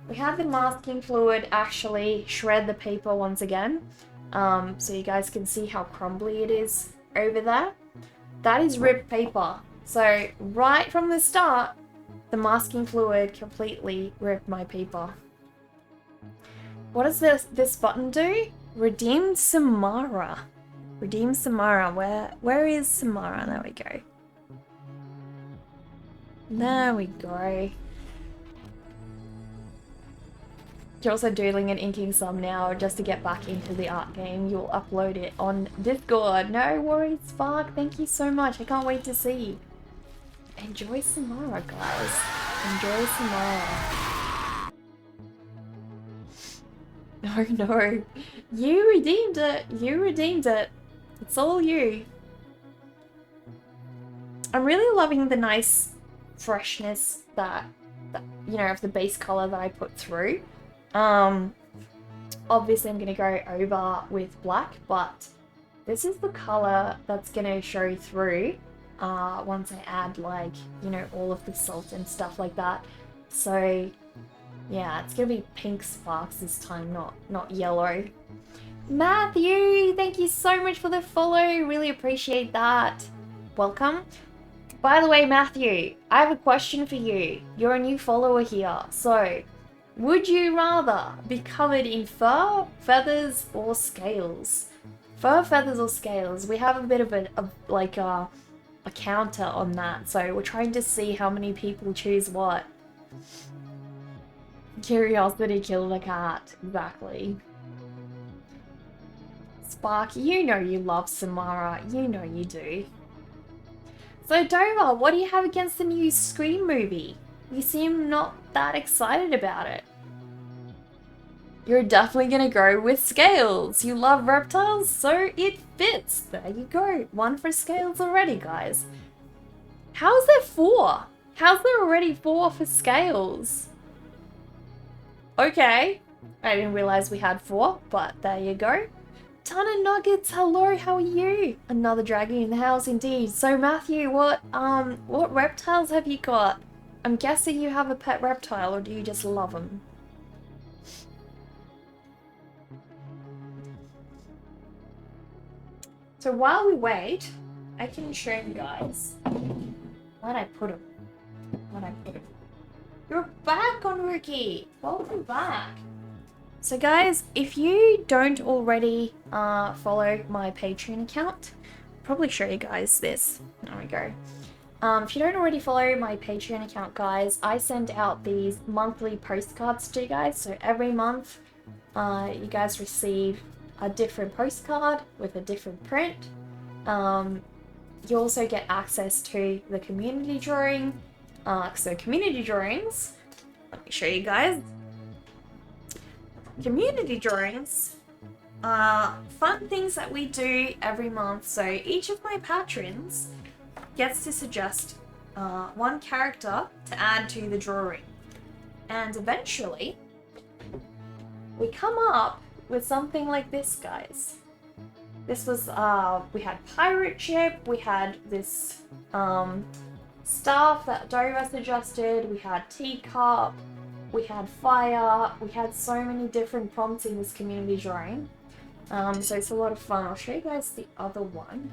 the masking fluid actually shred the paper once again, so you guys can see how crumbly it is over there. That is ripped paper. So right from the start, the masking fluid completely ripped my paper. What does this button do? Redeem Samara. Redeem Samara. Where is Samara? There we go. There we go. You're also doodling and inking some now just to get back into the art game. You'll upload it on Discord. No worries, Spark. Thank you so much. I can't wait to see. Enjoy Samara, guys. Enjoy Samara. Oh no. You redeemed it. You redeemed it. It's all you. I'm really loving the nice freshness that you know, of the base color that I put through. Obviously I'm gonna go over with black, but this is the color that's gonna show through once I add, like, you know, all of the salt and stuff like that. So yeah, it's gonna be pink sparks this time, not yellow. Matthew, thank you so much for the follow. Really appreciate that. Welcome. By the way, Matthew, I have a question for you. You're a new follower here, so would you rather be covered in fur, feathers, or scales? Fur, feathers, or scales? We have a bit of a counter on that, so we're trying to see how many people choose what. Curiosity killed the cat. Exactly. Spark, you know you love Samara. You know you do. So Dover, what do you have against the new Scream movie? You seem not that excited about it. You're definitely gonna go with scales. You love reptiles, so it fits. There you go. One for scales already, guys. How's there 4? How's there already 4 for scales? Okay. I didn't realize we had 4, but there you go. Ton of nuggets, hello, how are you? Another dragon in the house indeed. So Matthew, what reptiles have you got? I'm guessing you have a pet reptile, or do you just love them? So while we wait, I can show you guys. Where'd I put him? You're back on Rookie! Welcome back! So guys, if you don't already follow my Patreon account, I'll probably show you guys this. There we go. If you don't already follow my Patreon account, guys, I send out these monthly postcards to you guys. So every month, you guys receive a different postcard with a different print. You also get access to the community drawing. So community drawings, let me show you guys. Community drawings are fun things that we do every month. So each of my patrons gets to suggest one character to add to the drawing. And eventually, we come up with something like this, guys. This was, we had pirate ship, we had this staff that Dover suggested, we had teacup, we had fire, we had so many different prompts in this community drawing. So it's a lot of fun. I'll show you guys the other one.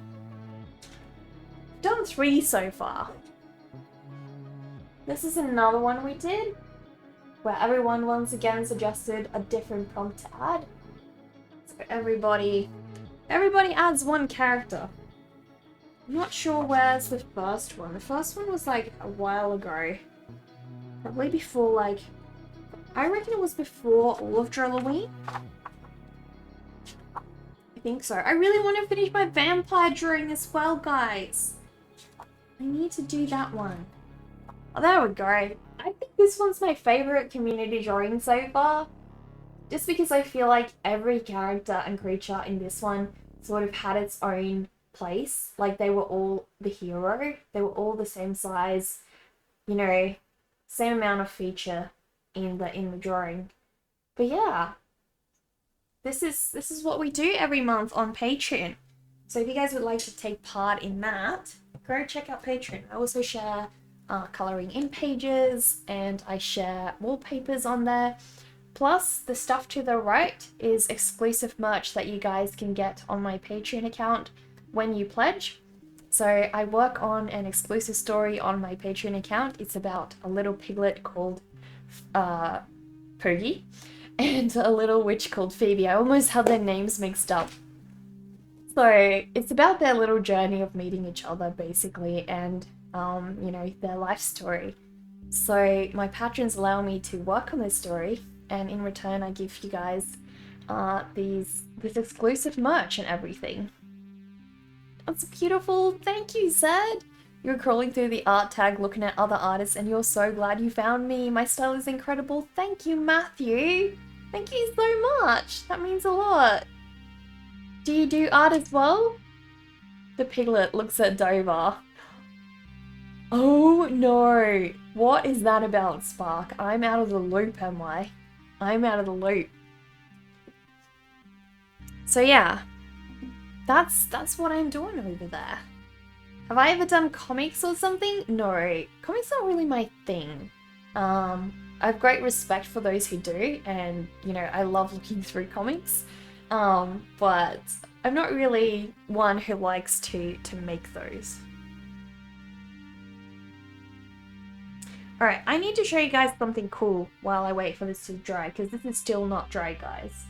done 3 so far. This is another one we did, where everyone once again suggested a different prompt to add. So everybody adds one character. I'm not sure where's the first one. The first one was like a while ago. Probably before, like, I reckon it was before all of Drawlloween. I think so. I really want to finish my vampire drawing as well, guys. I need to do that one. Oh, there we go. I think this one's my favorite community drawing so far. Just because I feel like every character and creature in this one sort of had its own place. Like, they were all the hero. They were all the same size, you know, same amount of feature in the drawing. But yeah, this is what we do every month on Patreon. So if you guys would like to take part in that, go check out Patreon. I also share coloring in pages, and I share wallpapers on there. Plus, the stuff to the right is exclusive merch that you guys can get on my Patreon account when you pledge. So I work on an exclusive story on my Patreon account. It's about a little piglet called Poogie and a little witch called Phoebe. I almost had their names mixed up. So it's about their little journey of meeting each other, basically, and you know, their life story. So my patrons allow me to work on this story, and in return I give you guys this exclusive merch and everything. That's beautiful. Thank you, Zed. You're crawling through the art tag looking at other artists and you're so glad you found me. My style is incredible. Thank you, Matthew. Thank you so much. That means a lot. Do you do art as well? The piglet looks at Dover. Oh no. What is that about, Spark? I'm out of the loop, am I? I'm out of the loop. So yeah. That's what I'm doing over there. Have I ever done comics or something? No. Comics aren't really my thing. I have great respect for those who do, and, you know, I love looking through comics. But I'm not really one who likes to make those. Alright, I need to show you guys something cool while I wait for this to dry, because this is still not dry, guys.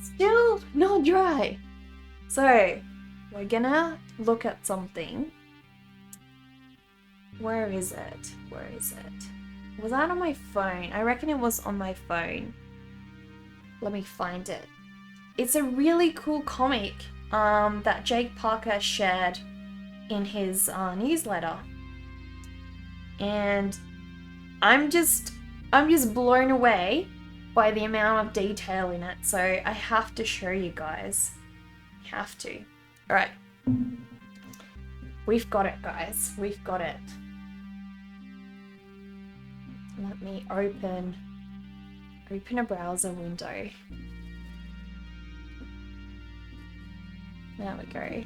Still not dry! So, we're gonna look at something. Where is it? Where is it? Was that on my phone? I reckon it was on my phone. Let me find it. It's a really cool comic that Jake Parker shared in his newsletter. And I'm just blown away by the amount of detail in it. So I have to show you guys. Have to. Alright. We've got it, guys. We've got it. Let me open a browser window. There we go.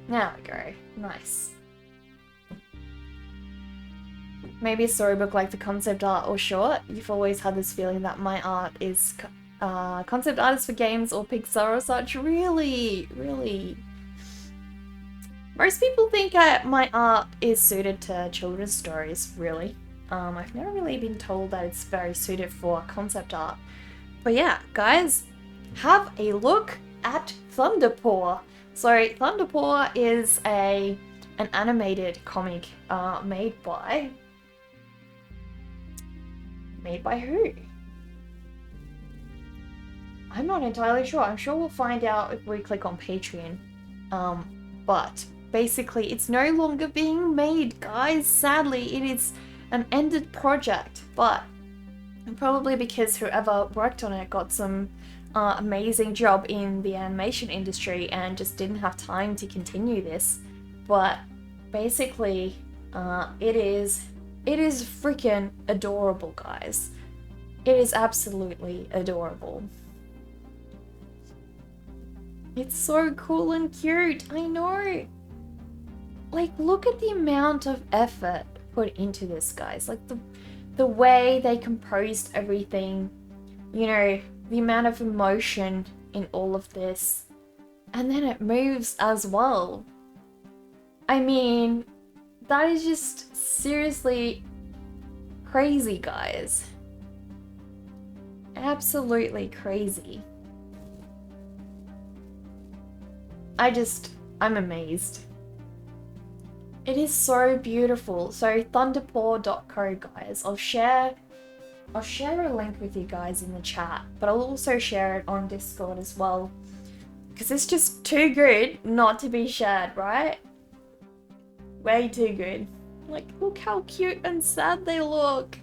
There we go. Nice. Maybe a storybook like the concept art or short. You've always had this feeling that my art is concept artists for games or Pixar or such. Really, really. Most people think my art is suited to children's stories, really. I've never really been told that it's very suited for concept art. But yeah, guys, have a look at Thunderpaw. So Thunderpaw is an animated comic made by who? I'm not entirely sure. I'm sure we'll find out if we click on Patreon. But basically it's no longer being made, guys. Sadly, it is an ended project, but probably because whoever worked on it got some amazing job in the animation industry and just didn't have time to continue this. But basically, it is freaking adorable, guys. It is absolutely adorable. It's so cool and cute, I know. Like, look at the amount of effort put into this, guys. Like, the way they composed everything, you know, the amount of emotion in all of this. And then it moves as well. I mean, that is just seriously crazy, guys. Absolutely crazy. I'm amazed. It is so beautiful. So thunderpaw.co, guys. I'll share a link with you guys in the chat, but I'll also share it on Discord as well. Because it's just too good not to be shared, right? Way too good. Like, look how cute and sad they look.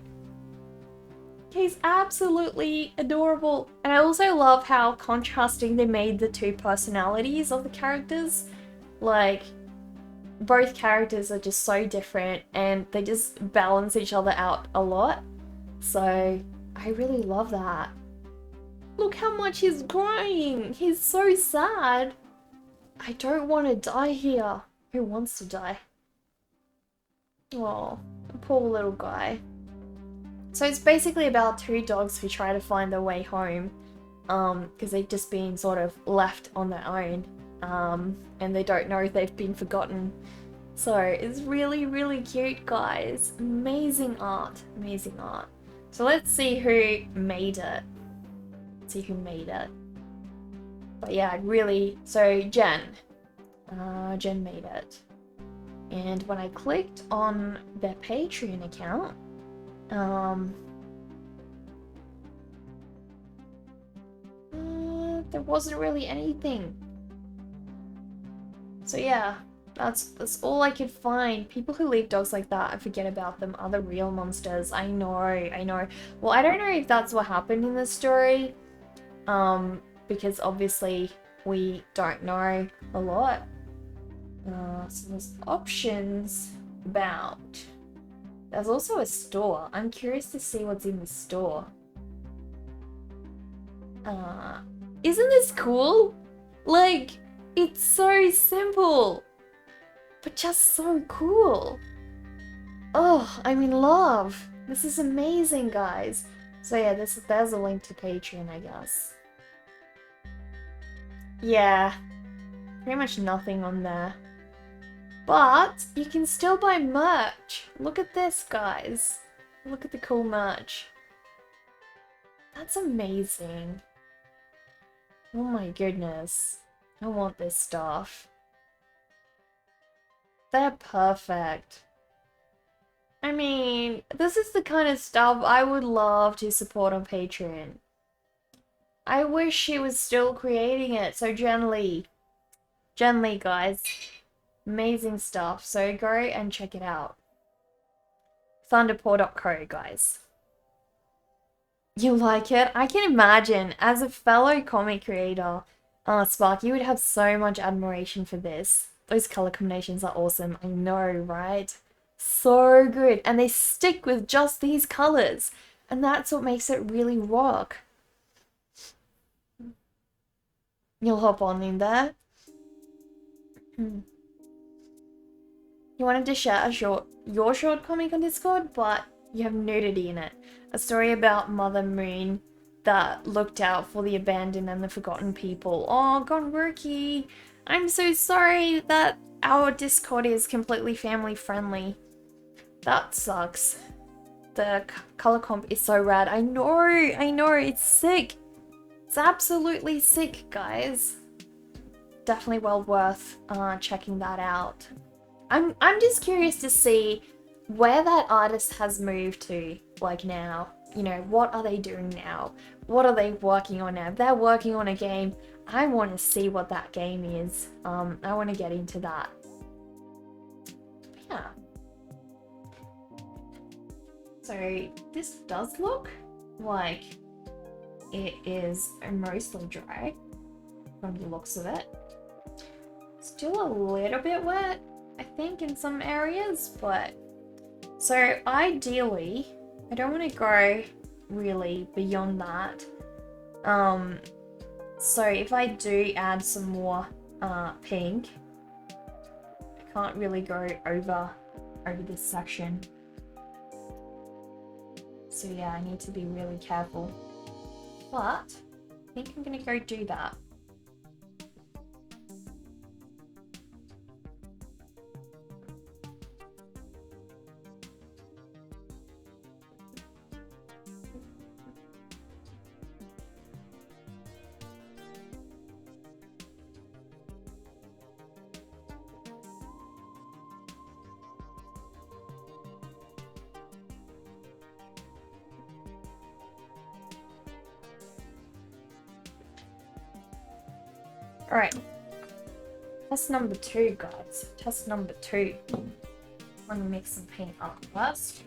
He's absolutely adorable. And I also love how contrasting they made the two personalities of the characters. Like, both characters are just so different and they just balance each other out a lot. So, I really love that. Look how much he's crying. He's so sad. I don't want to die here. Who wants to die? Oh, poor little guy. So it's basically about two dogs who try to find their way home, because they've just been sort of left on their own, and they don't know if they've been forgotten. So it's really, really cute, guys. Amazing art, amazing art. So let's see who made it. Let's see who made it. But yeah, really, so Jen made it. And when I clicked on their Patreon account, there wasn't really anything. So yeah, that's all I could find. People who leave dogs like that, I forget about them, are the real monsters. I know. Well, I don't know if that's what happened in the story, because obviously we don't know a lot. So there's options about. There's also a store. I'm curious to see what's in the store. Isn't this cool? Like, it's so simple, but just so cool. Oh, I'm in love. This is amazing, guys. So yeah, there's a link to Patreon, I guess. Yeah, pretty much nothing on there. But you can still buy merch. Look at this, guys. Look at the cool merch. That's amazing. Oh my goodness. I want this stuff. They're perfect. I mean, this is the kind of stuff I would love to support on Patreon. I wish she was still creating it so gently. Gently, guys. Amazing stuff. So go and check it out. Thunderpaw.co, guys. You like it? I can imagine, as a fellow comic creator, Spark, you would have so much admiration for this. Those color combinations are awesome. I know, right? So good. And they stick with just these colors. And that's what makes it really rock. You'll hop on in there. You wanted to share your short comic on Discord, but you have nudity in it. A story about Mother Moon that looked out for the abandoned and the forgotten people. Oh, Gonruki, I'm so sorry that our Discord is completely family friendly. That sucks. The color comp is so rad. I know, it's sick. It's absolutely sick, guys. Definitely well worth checking that out. I'm just curious to see where that artist has moved to, like, now. You know, what are they doing now? What are they working on now? If they're working on a game, I want to see what that game is. I want to get into that. Yeah. So this does look like it is mostly dry from the looks of it. Still a little bit wet, I think, in some areas, but so ideally, I don't want to go really beyond that. So if I do add some more pink, I can't really go over this section. So yeah, I need to be really careful. But I think I'm gonna go do that. Alright. Test number 2, guys. Test number 2. Let me mix some paint up first.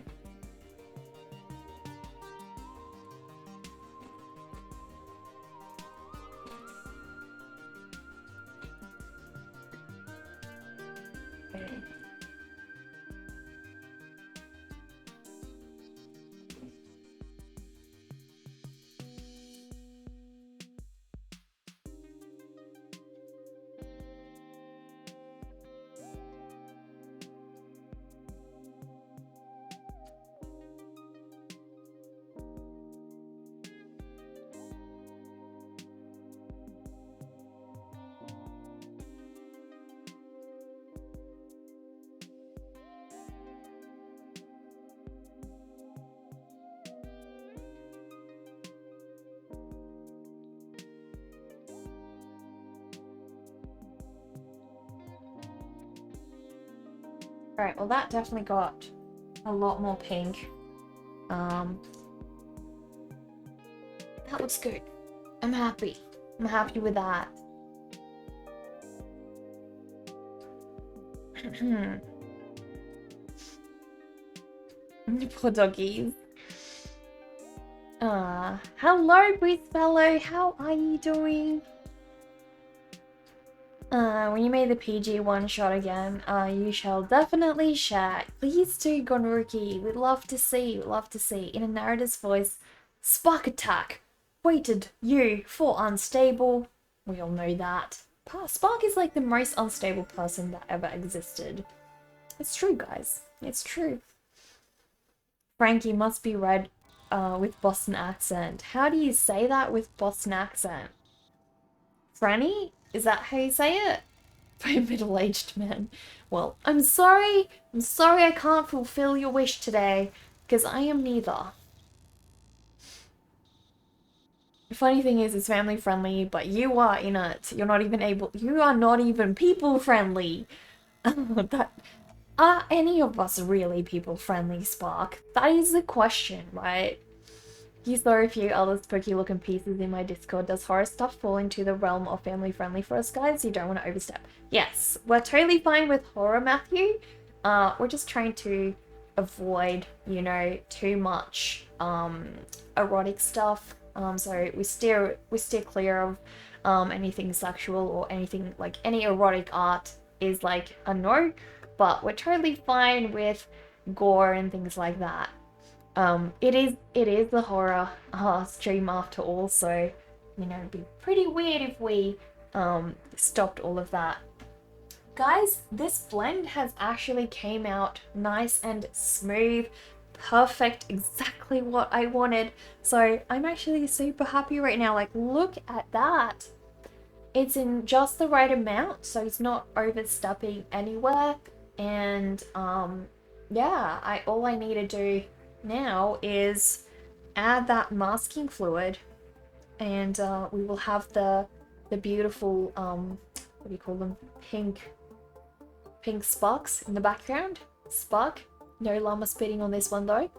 Okay. Alright, well that definitely got a lot more pink. That looks good. I'm happy. I'm happy with that. Poor doggies. Hello, Breeze Fellow. How are you doing? When you made the PG one shot again, you shall definitely share. Please do, Gonruki. We'd love to see. We'd love to see. In a narrator's voice, Spark Attack. Waited you for unstable. We all know that. Spark is like the most unstable person that ever existed. It's true, guys. It's true. Frankie must be read with Boston accent. How do you say that with Boston accent? Franny? Is that how you say it? By a middle-aged man. Well, I'm sorry. I'm sorry I can't fulfill your wish today, because I am neither. The funny thing is, it's family friendly, but you are in it. You're not even able. You are not even people friendly. Are any of us really people friendly, Spark? That is the question, right? You saw a few other spooky looking pieces in my Discord. Does horror stuff fall into the realm of family friendly for us guys? You don't want to overstep. Yes, we're totally fine with horror, Matthew. We're just trying to avoid, you know, too much erotic stuff. So we steer clear of anything sexual or anything like any erotic art is like a no. But we're totally fine with gore and things like that. It is the horror stream after all, so you know, it'd be pretty weird if we stopped all of that. Guys, this blend has actually came out nice and smooth, perfect, exactly what I wanted. So I'm actually super happy right now. Like, look at that. It's in just the right amount, so it's not overstepping anywhere. And yeah, all I need to do now is add that masking fluid, and we will have the beautiful what do you call them, pink sparks in the background. Spark. No llama spitting on this one though.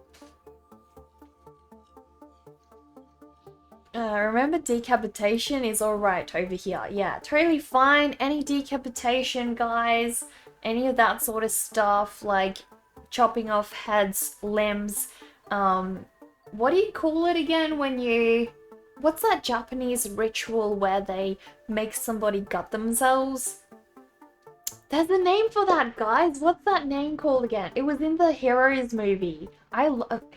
Remember, decapitation is alright over here. Yeah, totally fine. Any decapitation, guys, any of that sort of stuff, like chopping off heads, limbs, what do you call it again when you... What's that Japanese ritual where they make somebody gut themselves? There's a name for that, guys. What's that name called again? It was in the Heroes movie.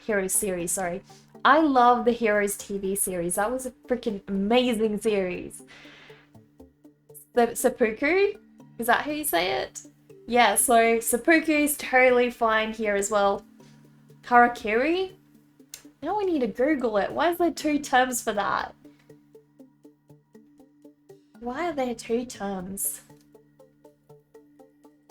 Heroes series, sorry. I love the Heroes TV series. That was a freaking amazing series. The Supuku? Is that how you say it? Yeah, so Supuku is totally fine here as well. Harakiri? Now I need to Google it. Why is there two terms for that? Why are there two terms?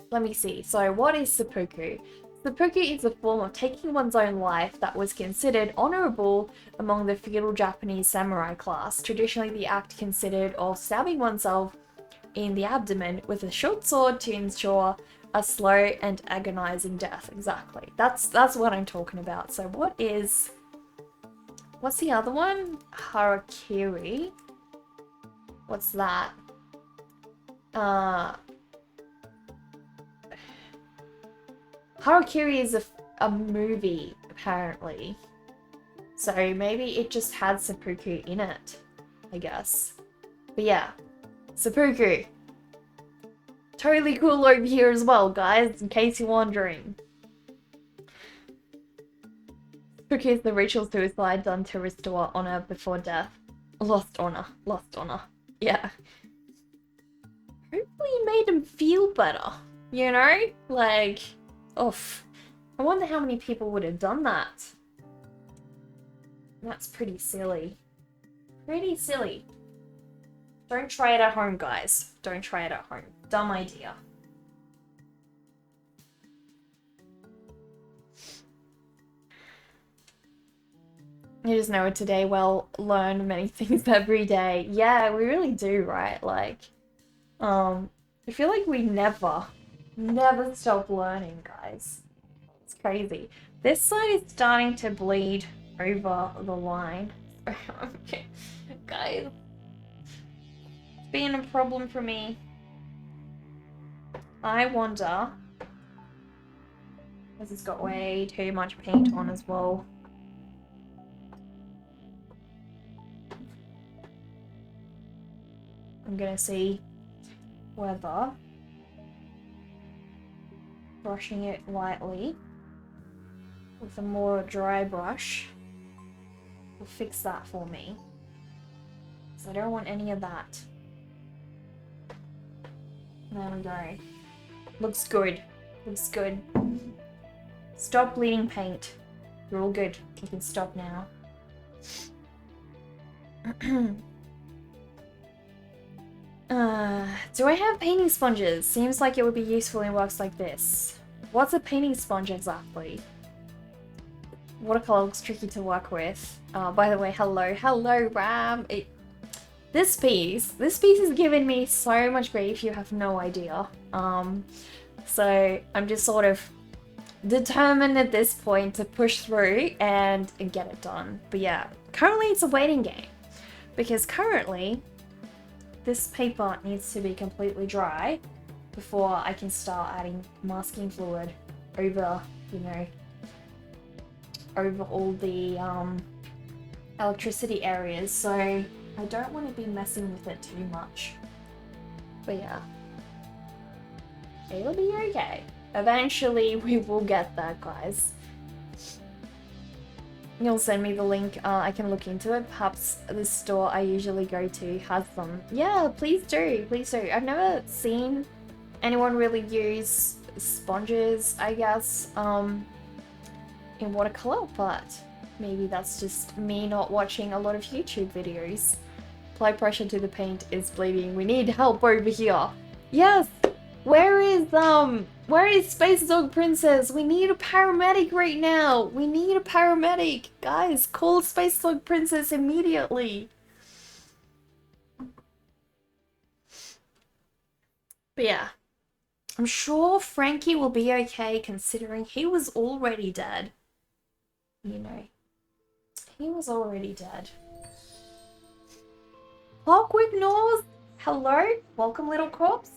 Let me see. So what is seppuku? Seppuku is a form of taking one's own life that was considered honorable among the feudal Japanese samurai class. Traditionally, the act considered of stabbing oneself in the abdomen with a short sword to ensure a slow and agonizing death. Exactly. That's what I'm talking about. So what's the other one? Harakiri. What's that? Harakiri is a movie, apparently. So maybe it just had seppuku in it, I guess. But yeah, seppuku. Totally cool over here as well, guys, in case you're wondering. Seppuku is the ritual suicide done to restore honor before death. Lost honor. Yeah. Hopefully it made him feel better, you know? Like, oof. I wonder how many people would have done that. That's pretty silly. Pretty silly. Don't try it at home, guys. Don't try it at home. Dumb idea. You just know it today. Well, learn many things every day. Yeah, we really do, right? Like, I feel like we never stop learning, guys. It's crazy. This side is starting to bleed over the line. Guys, it's been a problem for me. I wonder, because it's got way too much paint on as well. I'm gonna see whether brushing it lightly with a more dry brush will fix that for me. So I don't want any of that. There we go. Looks good. Looks good. Stop bleeding paint. You're all good. You can stop now. Do I have painting sponges? Seems like it would be useful in works like this. What's a painting sponge exactly? Watercolour looks tricky to work with. By the way, hello Ram. This piece is giving me so much grief, you have no idea. So I'm just sort of determined at this point to push through and get it done. But yeah, currently it's a waiting game because currently this paper needs to be completely dry before I can start adding masking fluid over, you know, over all the electricity areas. So I don't want to be messing with it too much. But yeah, it'll be okay. Eventually we will get that, guys. You'll send me the link, I can look into it. Perhaps the store I usually go to has them. Yeah, please do, please do. I've never seen anyone really use sponges, I guess, in watercolor, but maybe that's just me not watching a lot of YouTube videos. Apply pressure to the paint is bleeding. We need help over here. Yes! Where is Space Dog Princess? We need a paramedic right now. We need a paramedic. Guys, call Space Dog Princess immediately. But yeah, I'm sure Frankie will be okay considering he was already dead. You know, he was already dead. Clockwork North, hello, welcome little corpse.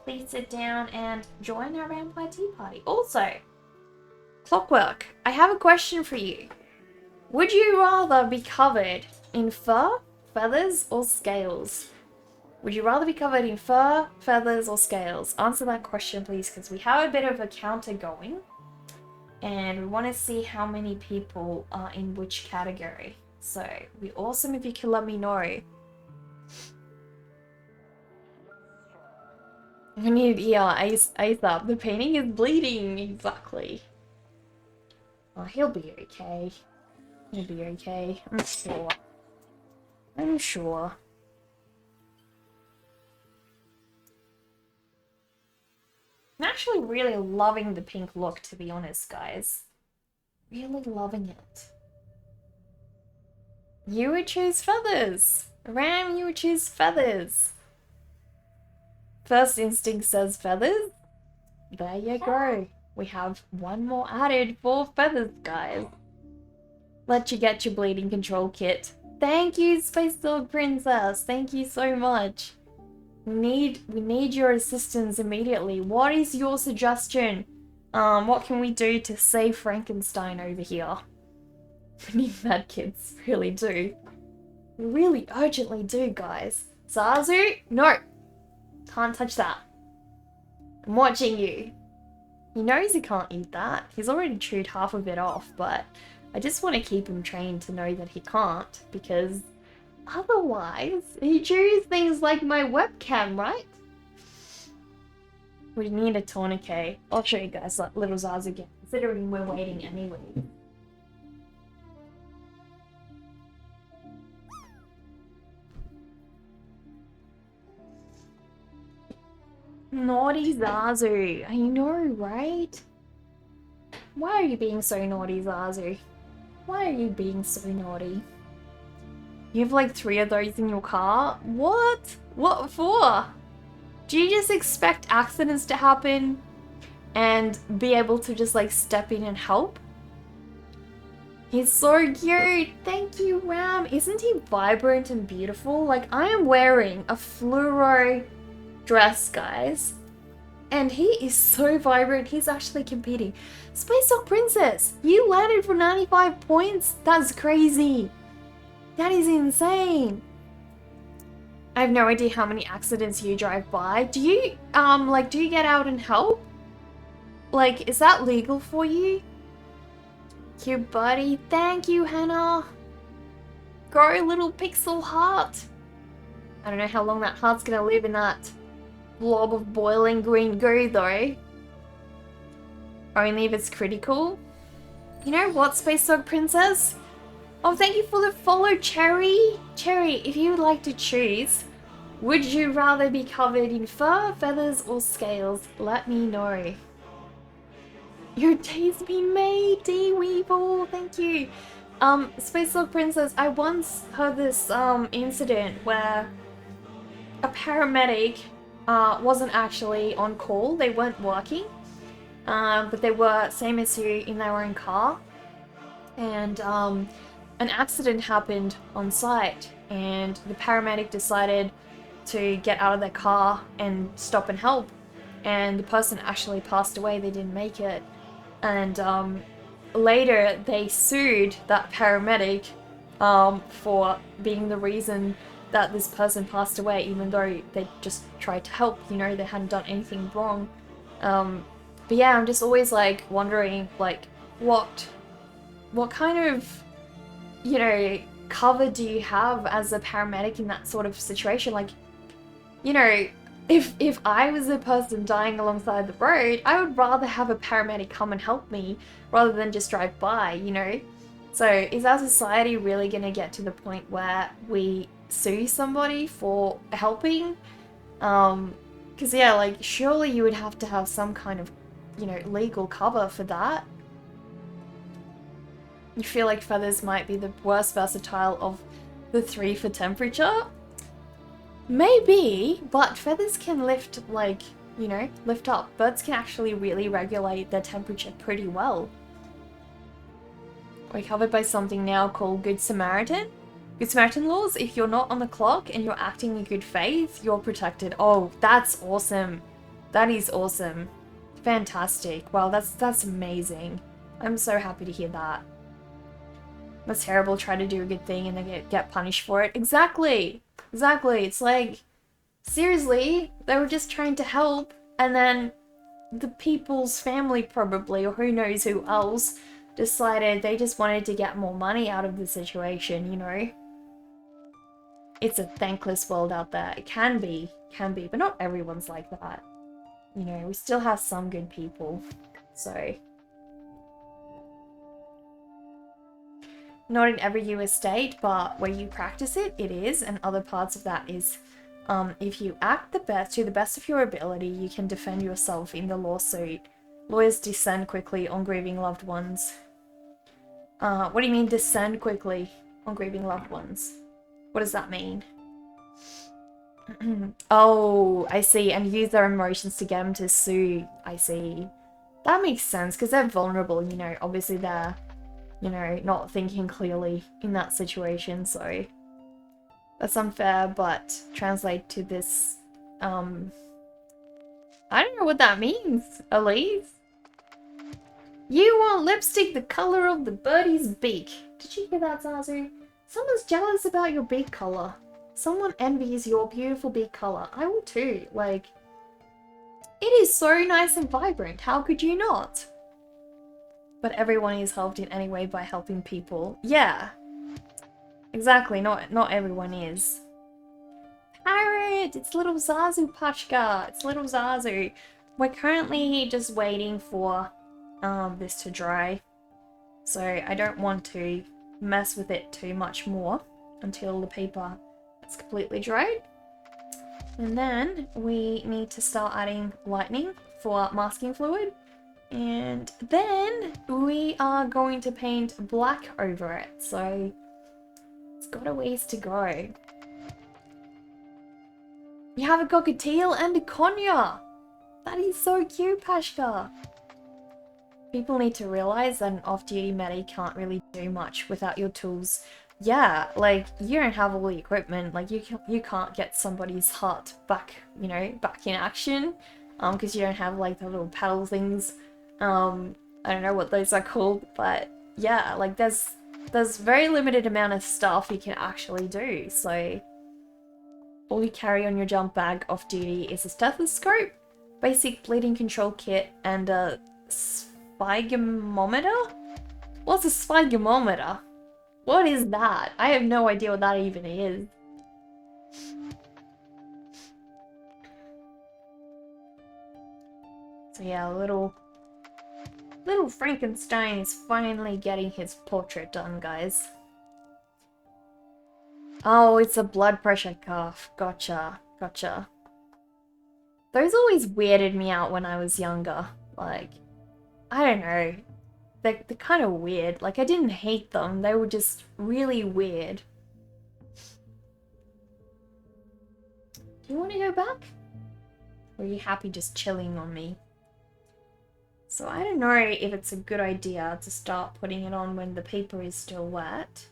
Please sit down and join our vampire tea party. Also, Clockwork, I have a question for you. Would you rather be covered in fur, feathers, or scales? Would you rather be covered in fur, feathers, or scales? Answer that question, please, because we have a bit of a counter going. And we want to see how many people are in which category. So, it'd be awesome if you could let me know. We need, yeah, ASAP. The painting is bleeding. Exactly. Oh, he'll be okay. We'll be okay. I'm sure. I'm sure. I'm actually really loving the pink look, to be honest, guys. Really loving it. You would choose feathers. Ram, you would choose feathers. First instinct says feathers. There you go. We have one more added for feathers, guys. Let you get your bleeding control kit. Thank you, Space Dog Princess. Thank you so much. We need your assistance immediately. What is your suggestion? What can we do to save Frankenstein over here? We need mad kids, really do. We really urgently do, guys. Zazu? No! Can't touch that. I'm watching you. He knows he can't eat that. He's already chewed half of it off, but I just want to keep him trained to know that he can't, because otherwise he chews things like my webcam, right? We need a tourniquet. I'll show you guys that little Zazu again, considering we're waiting anyway. Naughty Zazu. I know, right? Why are you being so naughty, Zazu? Why are you being so naughty? You have like 3 of those in your car? What? What for? Do you just expect accidents to happen and be able to just like step in and help? He's so cute. Thank you, Ram. Isn't he vibrant and beautiful? Like, I am wearing a fluoro dress, guys, and he is so vibrant. He's actually competing. Space Dog Princess, you landed for 95 points? That's crazy. That is insane. I have no idea how many accidents you drive by. Do you do you get out and help? Like, is that legal for you? Cute buddy. Thank you, Hannah. Grow little pixel heart. I don't know how long that heart's gonna live in that blob of boiling green goo, though. Only if it's critical. You know what, Space Dog Princess? Oh, thank you for the follow, Cherry. Cherry, if you would like to choose, would you rather be covered in fur, feathers, or scales? Let me know. Your day's been made, D-Weevil. Thank you. Space Dog Princess, I once heard this incident where a paramedic wasn't actually on call. They weren't working, but they were, same as you, in their own car. And an accident happened on site, and the paramedic decided to get out of their car and stop and help. And the person actually passed away. They didn't make it. And later they sued that paramedic for being the reason that this person passed away, even though they just tried to help, you know, they hadn't done anything wrong. But yeah, I'm just always like wondering, like, what kind of, you know, cover do you have as a paramedic in that sort of situation? Like, you know, if I was a person dying alongside the road, I would rather have a paramedic come and help me rather than just drive by, you know? So is our society really going to get to the point where we sue somebody for helping? Because yeah, like, surely you would have to have some kind of, you know, legal cover for that. You feel like feathers might be the worst versatile of the 3 for temperature? Maybe, but feathers can lift, like, you know, lift up. Birds can actually really regulate their temperature pretty well. We're covered by something now called Good Samaritan. Good Samaritan laws, if you're not on the clock and you're acting in good faith, you're protected. Oh, that's awesome. That is awesome. Fantastic. Wow, that's amazing. I'm so happy to hear that. That's terrible, try to do a good thing and then get punished for it. Exactly! Exactly. It's like, seriously, they were just trying to help, and then the people's family probably, or who knows who else, decided they just wanted to get more money out of the situation, you know? It's a thankless world out there. It can be, but not everyone's like that. You know, we still have some good people, so... not in every US state, but where you practice it, it is, and other parts of that is if you act to the best of your ability, you can defend yourself in the lawsuit. Lawyers descend quickly on grieving loved ones. What do you mean descend quickly on grieving loved ones? What does that mean? Oh, I see, and use their emotions to get them to sue. I see. That makes sense, because they're vulnerable, you know, obviously they're, you know, not thinking clearly in that situation, so that's unfair, but translate to this, I don't know what that means, Elise. You want lipstick the color of the birdie's beak. Did you hear that, Zazu? Someone's jealous about your beak color. Someone envies your beautiful beak color. I will too, like, it is so nice and vibrant, how could you not? But everyone is helped in any way by helping people. Yeah. Exactly, not everyone is. Parrot! It's little Zazu Pachka! It's little Zazu. We're currently just waiting for this to dry. So I don't want to mess with it too much more until the paper is completely dried. And then we need to start adding lightning for masking fluid. And then we are going to paint black over it. So it's got a ways to go. You have a cockatiel and a conure. That is so cute, Pashka. People need to realize that an off-duty medic can't really do much without your tools. Yeah, like, you don't have all the equipment, like, you can't get somebody's heart back, you know, back in action, because you don't have, like, the little paddle things. I don't know what those are called, but yeah, like, there's very limited amount of stuff you can actually do, so all you carry on your jump bag off-duty is a stethoscope, basic bleeding control kit, and a sphygmometer? What's a sphygmometer? What is that? I have no idea what that even is. So yeah, little Frankenstein is finally getting his portrait done, guys. Oh, it's a blood pressure cuff. Gotcha, gotcha. Those always weirded me out when I was younger. Like, I don't know. They're kind of weird. Like, I didn't hate them. They were just really weird. Do you want to go back? Or are you happy just chilling on me? So I don't know if it's a good idea to start putting it on when the paper is still wet.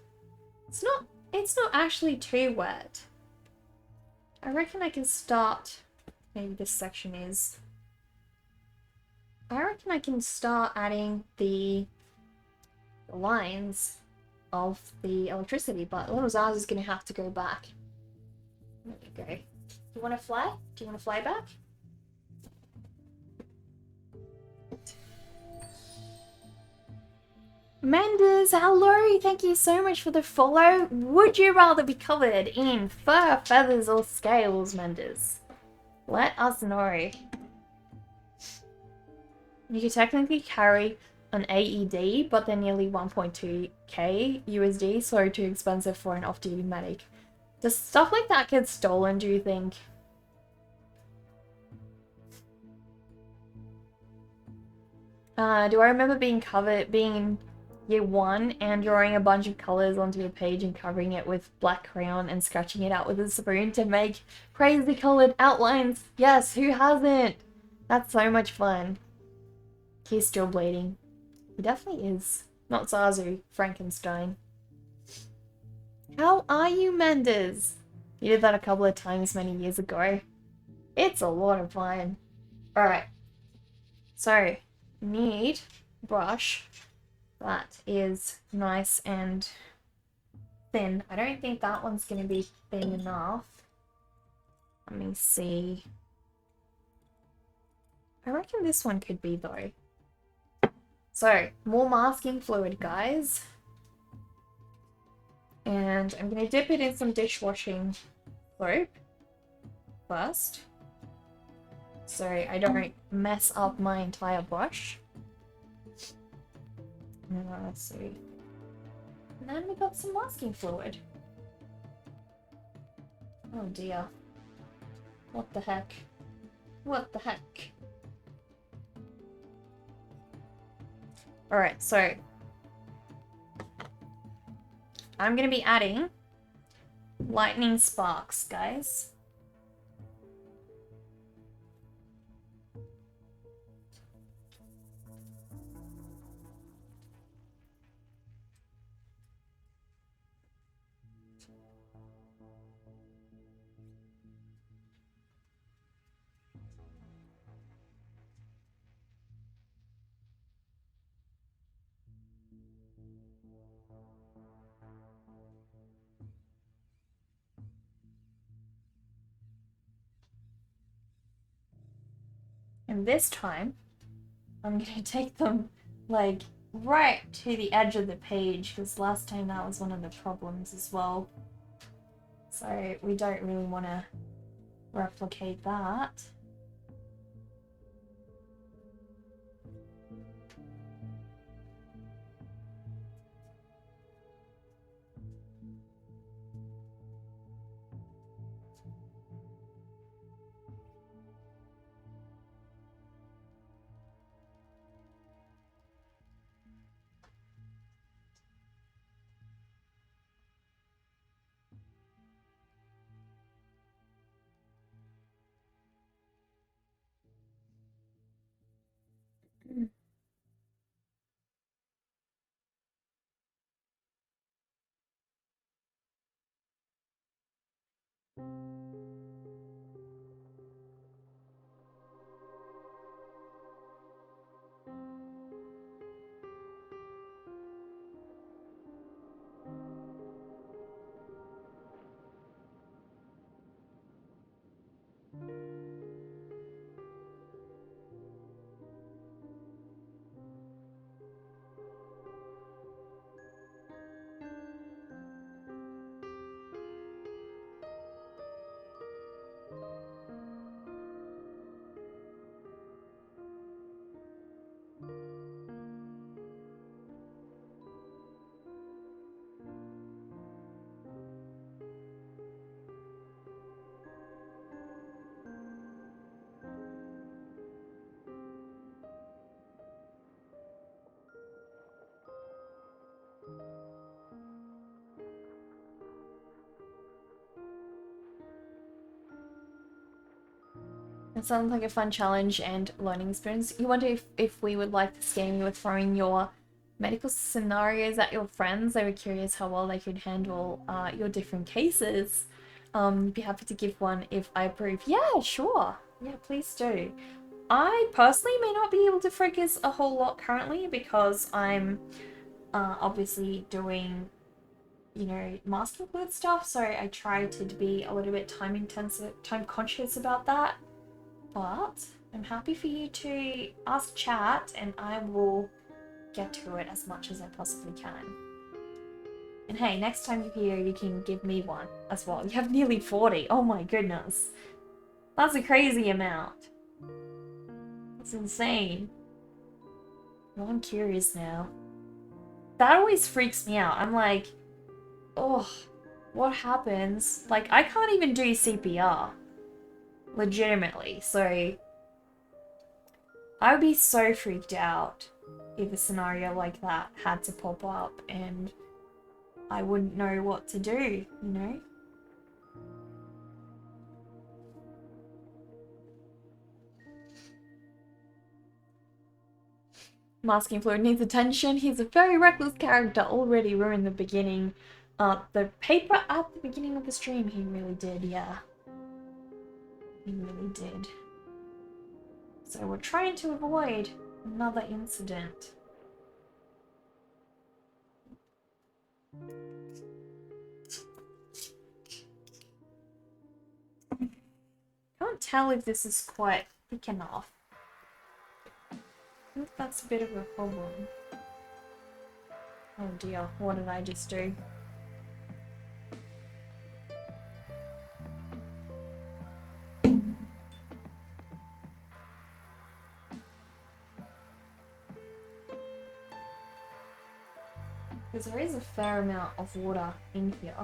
It's not actually too wet. I reckon I can start... Maybe this section is... I reckon I can start adding the lines of the electricity, but little Zaz is going to have to go back. There we go. Do you want to fly? Do you want to fly back? Mendes, hello! Thank you so much for the follow. Would you rather be covered in fur, feathers, or scales, Mendes? Let us know. You could technically carry an AED, but they're nearly 1.2k USD, so too expensive for an off-duty medic. Does stuff like that get stolen, do you think? Do I remember being in year 1 and drawing a bunch of colors onto a page and covering it with black crayon and scratching it out with a spoon to make crazy colored outlines? Yes, who hasn't? That's so much fun. He's still bleeding. He definitely is. Not Zazu, Frankenstein. How are you, Mendes? You did that a couple of times many years ago. It's a lot of fun. Alright. So, need a brush that is nice and thin. I don't think that one's going to be thin enough. Let me see. I reckon this one could be, though. So, more masking fluid, guys. And I'm going to dip it in some dishwashing soap first, so I don't mess up my entire brush. Let's see. And then we got some masking fluid. Oh dear. What the heck? What the heck? Alright, so I'm gonna be adding lightning sparks, guys. And this time, I'm gonna take them, like, right to the edge of the page, because last time that was one of the problems as well. So we don't really want to replicate that. It sounds like a fun challenge and learning experience. You wonder if we would like this game, you were throwing your medical scenarios at your friends. They were curious how well they could handle your different cases. You'd be happy to give one if I approve. Yeah, sure. Yeah, please do. I personally may not be able to focus a whole lot currently because I'm obviously doing, you know, masking fluid stuff, so I try to be a little bit time conscious about that. But I'm happy for you to ask chat and I will get to it as much as I possibly can. And hey, next time you're here, you can give me one as well. You have nearly 40. Oh my goodness. That's a crazy amount. That's insane. Well, I'm curious now. That always freaks me out. I'm like, oh, what happens? Like, I can't even do CPR. Legitimately. So I would be so freaked out if a scenario like that had to pop up and I wouldn't know what to do, you know? Masking Fluid needs attention. He's a very reckless character, already ruined the beginning. The paper at the beginning of the stream, he really did, yeah. He really did. So we're trying to avoid another incident. Can't tell if this is quite thick enough. I think that's a bit of a problem. Oh dear, what did I just do? Because there is a fair amount of water in here.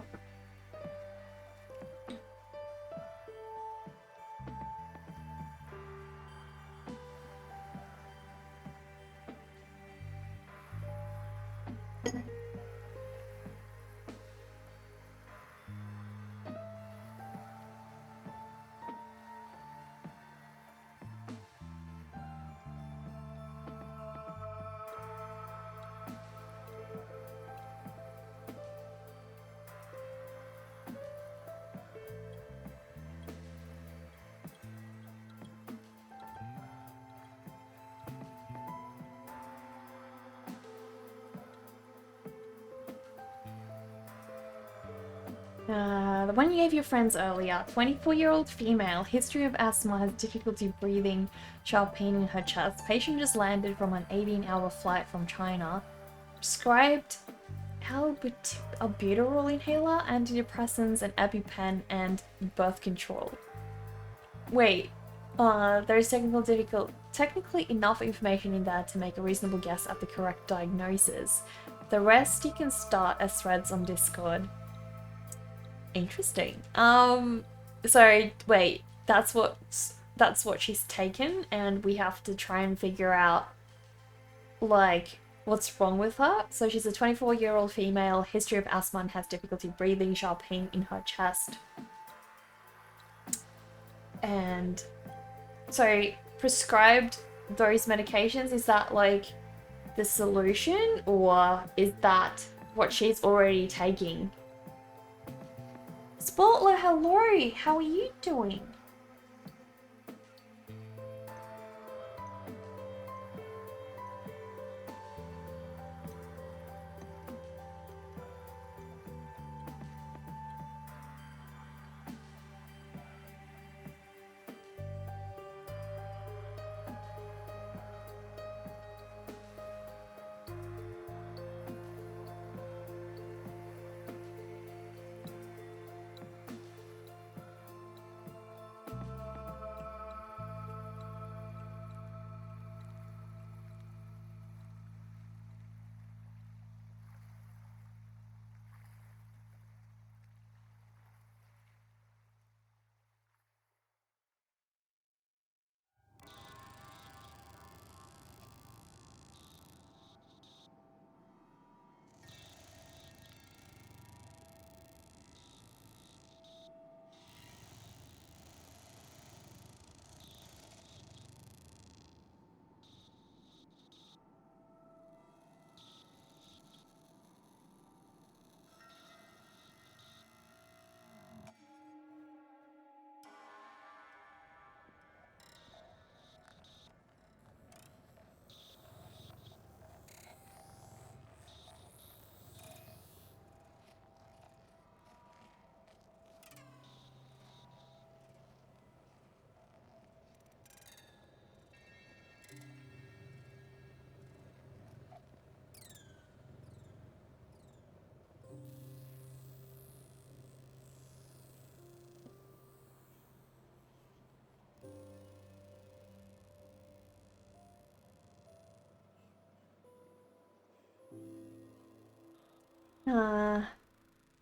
The one you gave your friends earlier. 24-year-old female. History of asthma, has difficulty breathing. Sharp pain in her chest. Patient just landed from an 18-hour flight from China. Prescribed albuterol inhaler, antidepressants, an EpiPen, and birth control. Wait. There's technically enough information in there to make a reasonable guess at the correct diagnosis. The rest you can start as threads on Discord. Interesting. So wait, that's what she's taken, and we have to try and figure out like what's wrong with her. So she's a 24-year-old female, history of asthma, and has difficulty breathing, sharp pain in her chest. And so prescribed those medications, is that like the solution, or is that what she's already taking? Spotler, hello! How are you doing?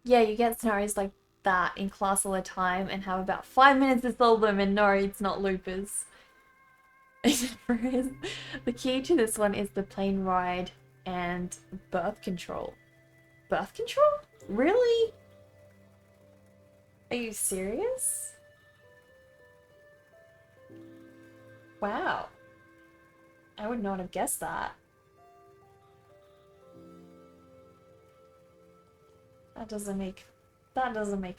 Yeah, you get scenarios like that in class all the time and have about 5 minutes to solve them, and no, it's not lupus. The key to this one is the plane ride and birth control. Birth control? Really? Are you serious? Wow. I would not have guessed that. That doesn't make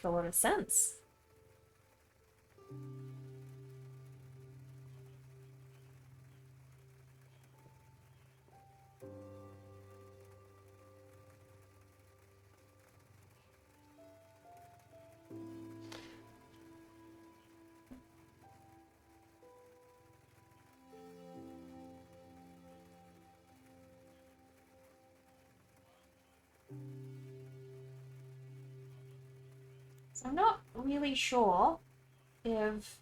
a lot of sense. So I'm not really sure if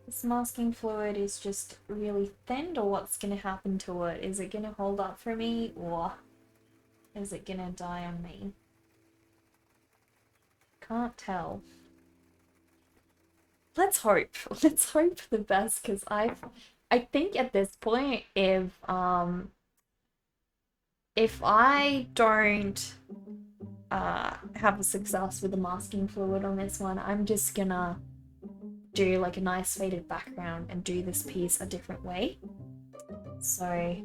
this masking fluid is just really thin or what's going to happen to it. Is it going to hold up for me, or is it gonna die on me? Can't tell. Let's hope. Let's hope for the best, because I think at this point, if I don't have a success with the masking fluid on this one, I'm just gonna do like a nice faded background and do this piece a different way. So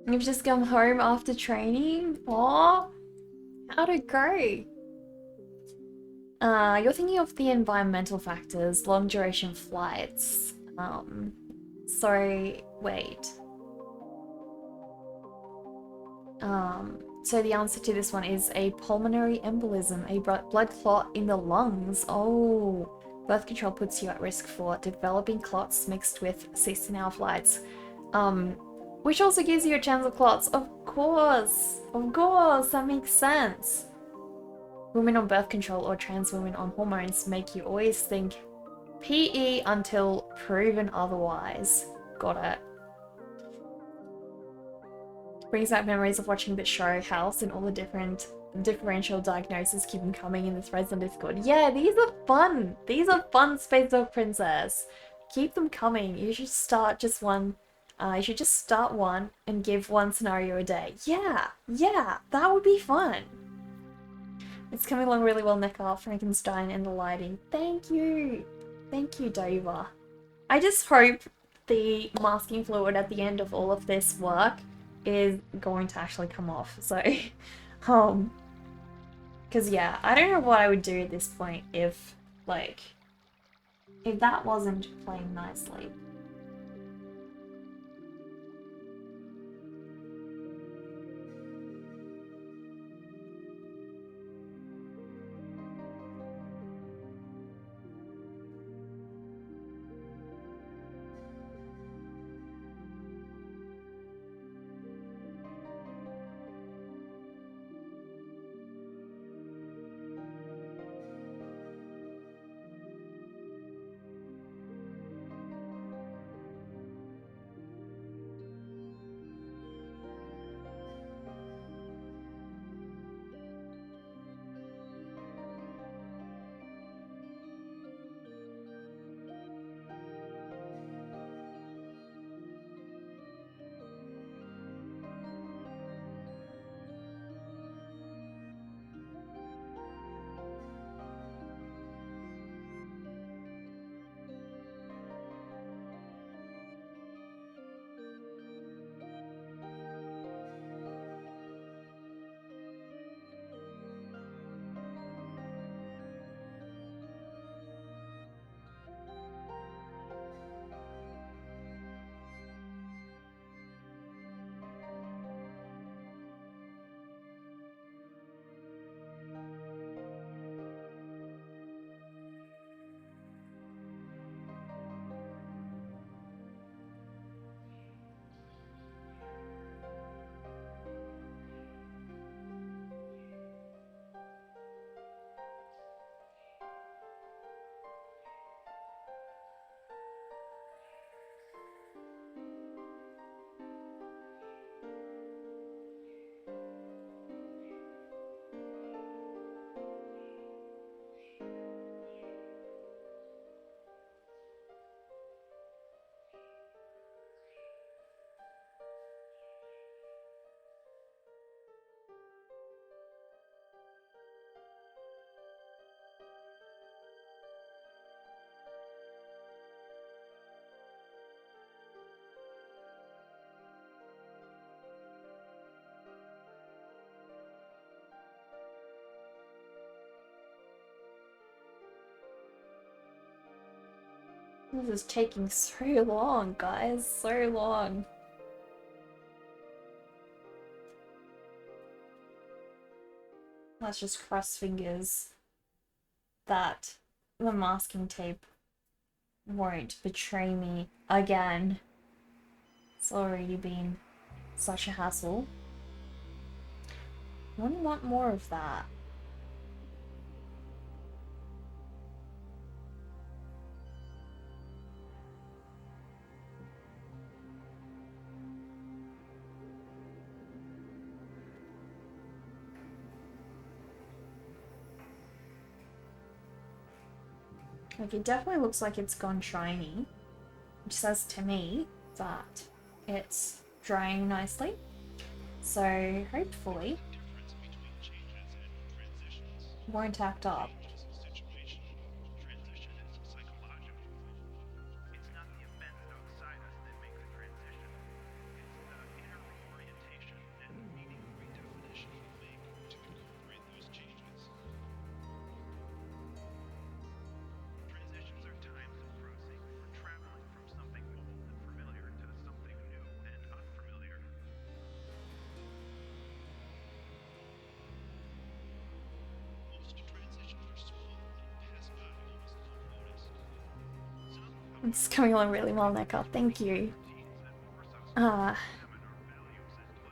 you've just come home after training? Aw, how'd it go? You're thinking of the environmental factors, long duration flights. So wait. So the answer to this one is a pulmonary embolism, a blood clot in the lungs. Oh, birth control puts you at risk for developing clots mixed with 16-hour flights. Which also gives you a chance of clots. Of course, that makes sense. Women on birth control or trans women on hormones make you always think PE until proven otherwise. Got it. Brings back memories of watching the show House and all the different differential diagnoses keep them coming in the threads on Discord. Yeah, these are fun. These are fun, Space Dog Princess. Keep them coming. You should start just one. You should just start one and give one scenario a day. Yeah, that would be fun. It's coming along really well, Neckar, Frankenstein, and the lighting. Thank you, Dover. I just hope the masking fluid at the end of all of this work is going to actually come off. So, because yeah, I don't know what I would do at this point if that wasn't playing nicely. This is taking so long, guys. So long. Let's just cross fingers that the masking tape won't betray me again. It's already been such a hassle. Wouldn't want more of that. Like, it definitely looks like it's gone shiny, which says to me that it's drying nicely. So hopefully won't act up. It's coming along really well, Necker. Thank you.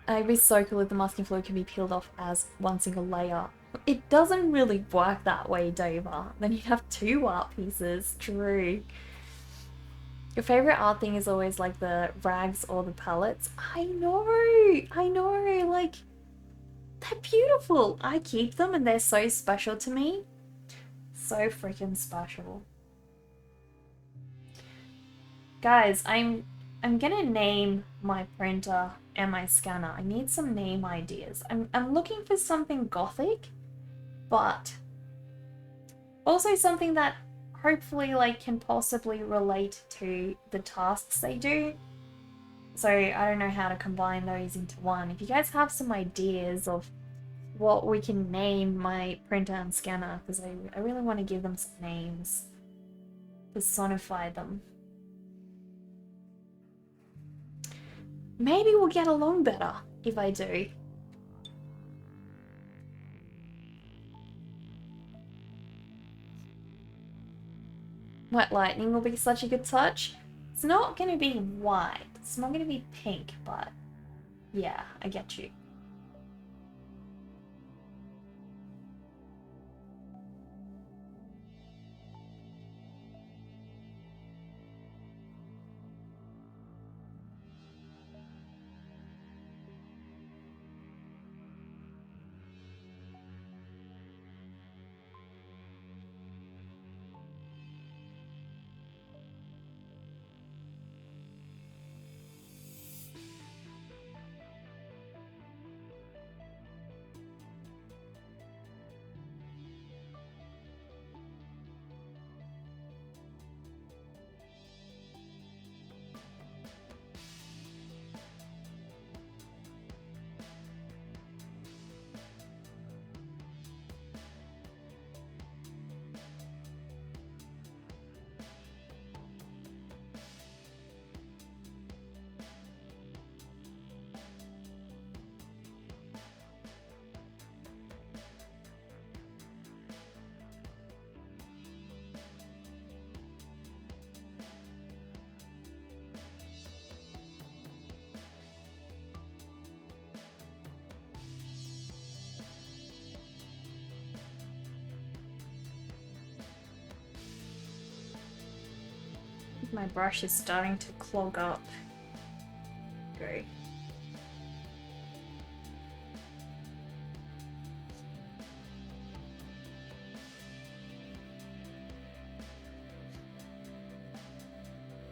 It'd be so cool if the masking fluid can be peeled off as one single layer. It doesn't really work that way, Dover. Then you'd have two art pieces. True. Your favorite art thing is always like the rags or the palettes. I know, like, they're beautiful. I keep them and they're so special to me. So freaking special. Guys, I'm gonna name my printer and my scanner. I need some name ideas. I'm looking for something gothic, but also something that hopefully like can possibly relate to the tasks they do. So I don't know how to combine those into one. If you guys have some ideas of what we can name my printer and scanner, because I really want to give them some names, personify them. Maybe we'll get along better if I do. White lightning will be such a good touch. It's not going to be white. It's not going to be pink, but yeah, I get you. My brush is starting to clog up. Great.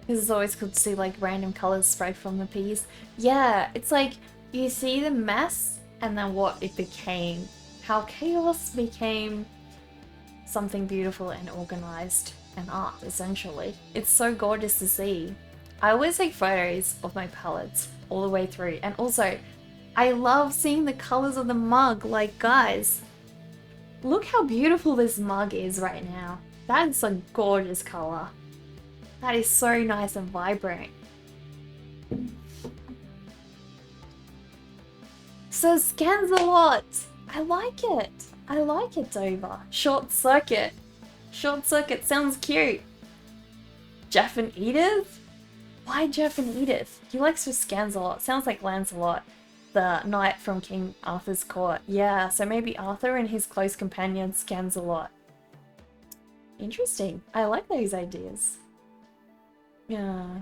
This is always cool to see like random colors spray from the piece. Yeah, it's like you see the mess and then what it became. How chaos became something beautiful and organized. And art, essentially. It's so gorgeous to see. I always take photos of my palettes all the way through, and also I love seeing the colors of the mug. Like, guys, look how beautiful this mug is right now. That's a gorgeous color. That is so nice and vibrant. So scans a lot. I like it. I like it, Dover. Short circuit. Short circuit sounds cute. Jeff and Edith? Why Jeff and Edith? He likes to scans a lot. Sounds like Lancelot, the knight from King Arthur's court. Yeah, so maybe Arthur and his close companion scans a lot. Interesting. I like those ideas. Yeah.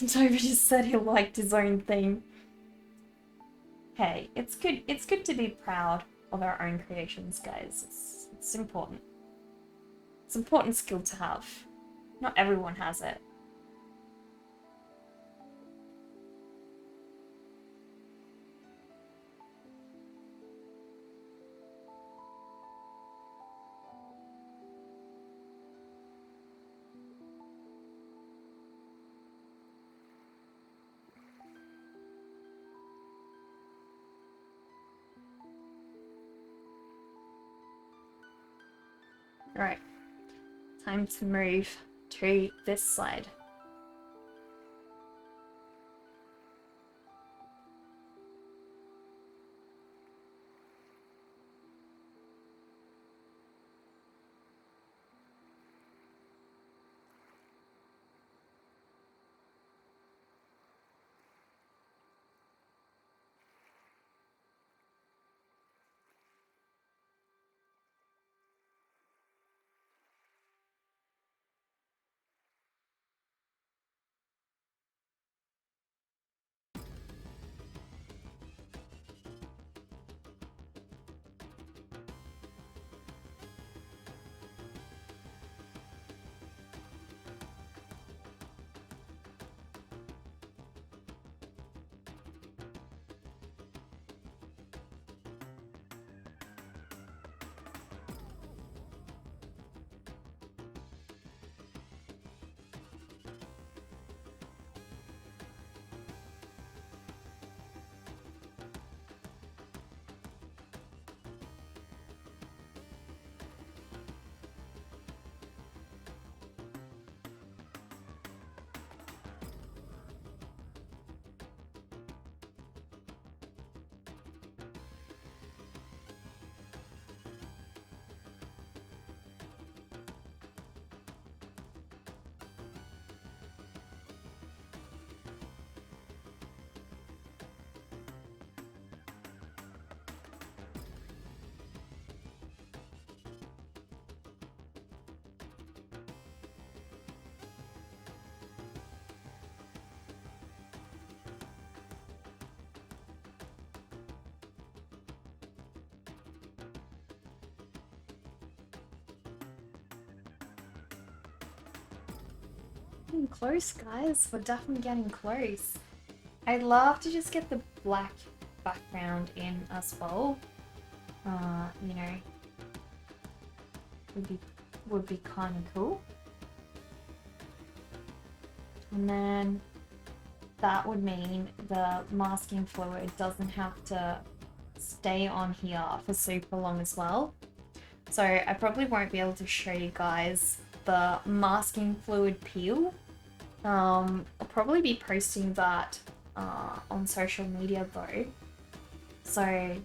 Dover just said he liked his own thing. Hey, it's good to be proud of our own creations, guys. It's important. It's an important skill to have. Not everyone has it. Right. Time to move to this side. Getting close, guys. We're definitely getting close. I'd love to just get the black background in as well. You know, would be kind of cool. And then that would mean the masking fluid doesn't have to stay on here for super long as well. So I probably won't be able to show you guys the masking fluid peel. I'll probably be posting that on social media though. So if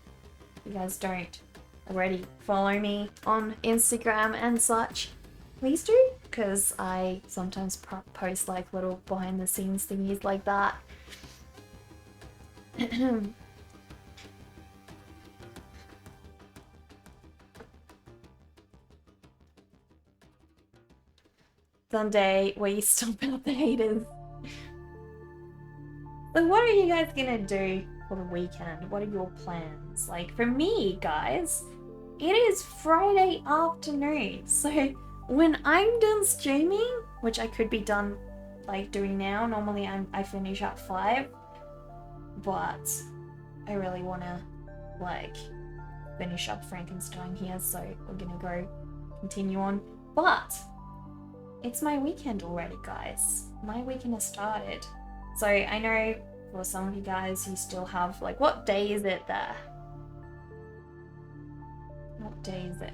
you guys don't already follow me on Instagram and such, please do, because I sometimes post like little behind the scenes thingies like that. Someday where you stomp out the haters. So what are you guys gonna do for the weekend? What are your plans? Like for me, guys, it is Friday afternoon. So when I'm done streaming, which I could be done like doing now, normally I finish at 5, but I really wanna like finish up Frankenstein here, so we're gonna go continue on. But it's my weekend already, guys. My weekend has started. So I know for some of you guys, you still have, like, what day is it there? What day is it?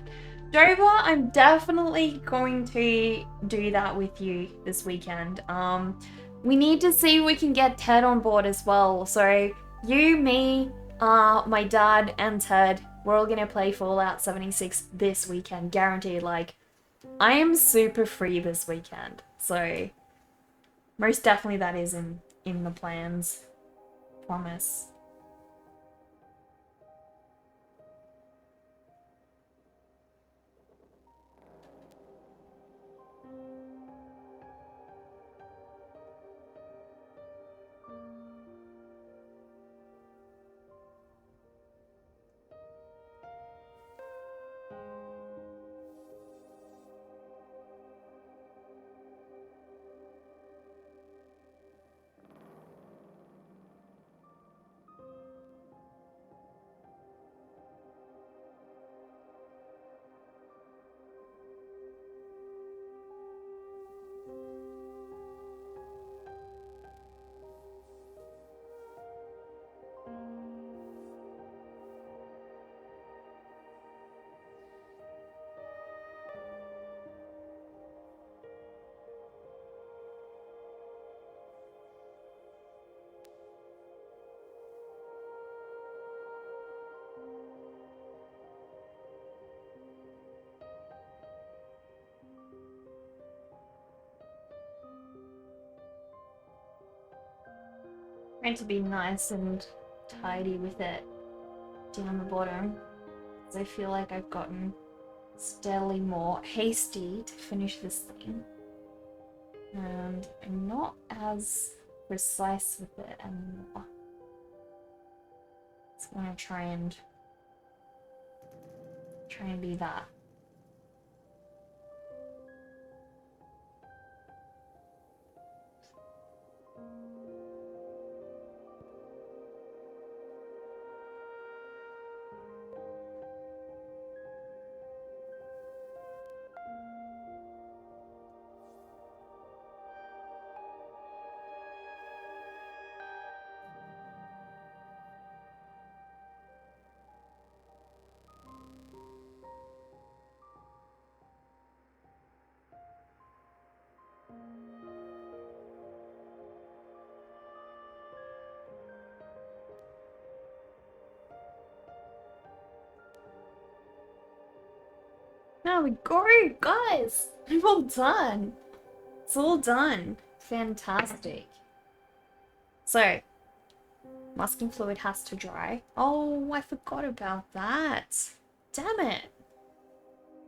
Dover, I'm definitely going to do that with you this weekend. We need to see if we can get Ted on board as well. So you, me, my dad, and Ted, we're all gonna play Fallout 76 this weekend, guaranteed. Like, I am super free this weekend, so most definitely that is in the plans. Promise. Trying to be nice and tidy with it down the bottom, because I feel like I've gotten steadily more hasty to finish this thing, and I'm not as precise with it anymore. So I'm gonna try and be that. Now we go, guys! I'm all done. It's all done. Fantastic. So, masking fluid has to dry. Oh, I forgot about that. Damn it.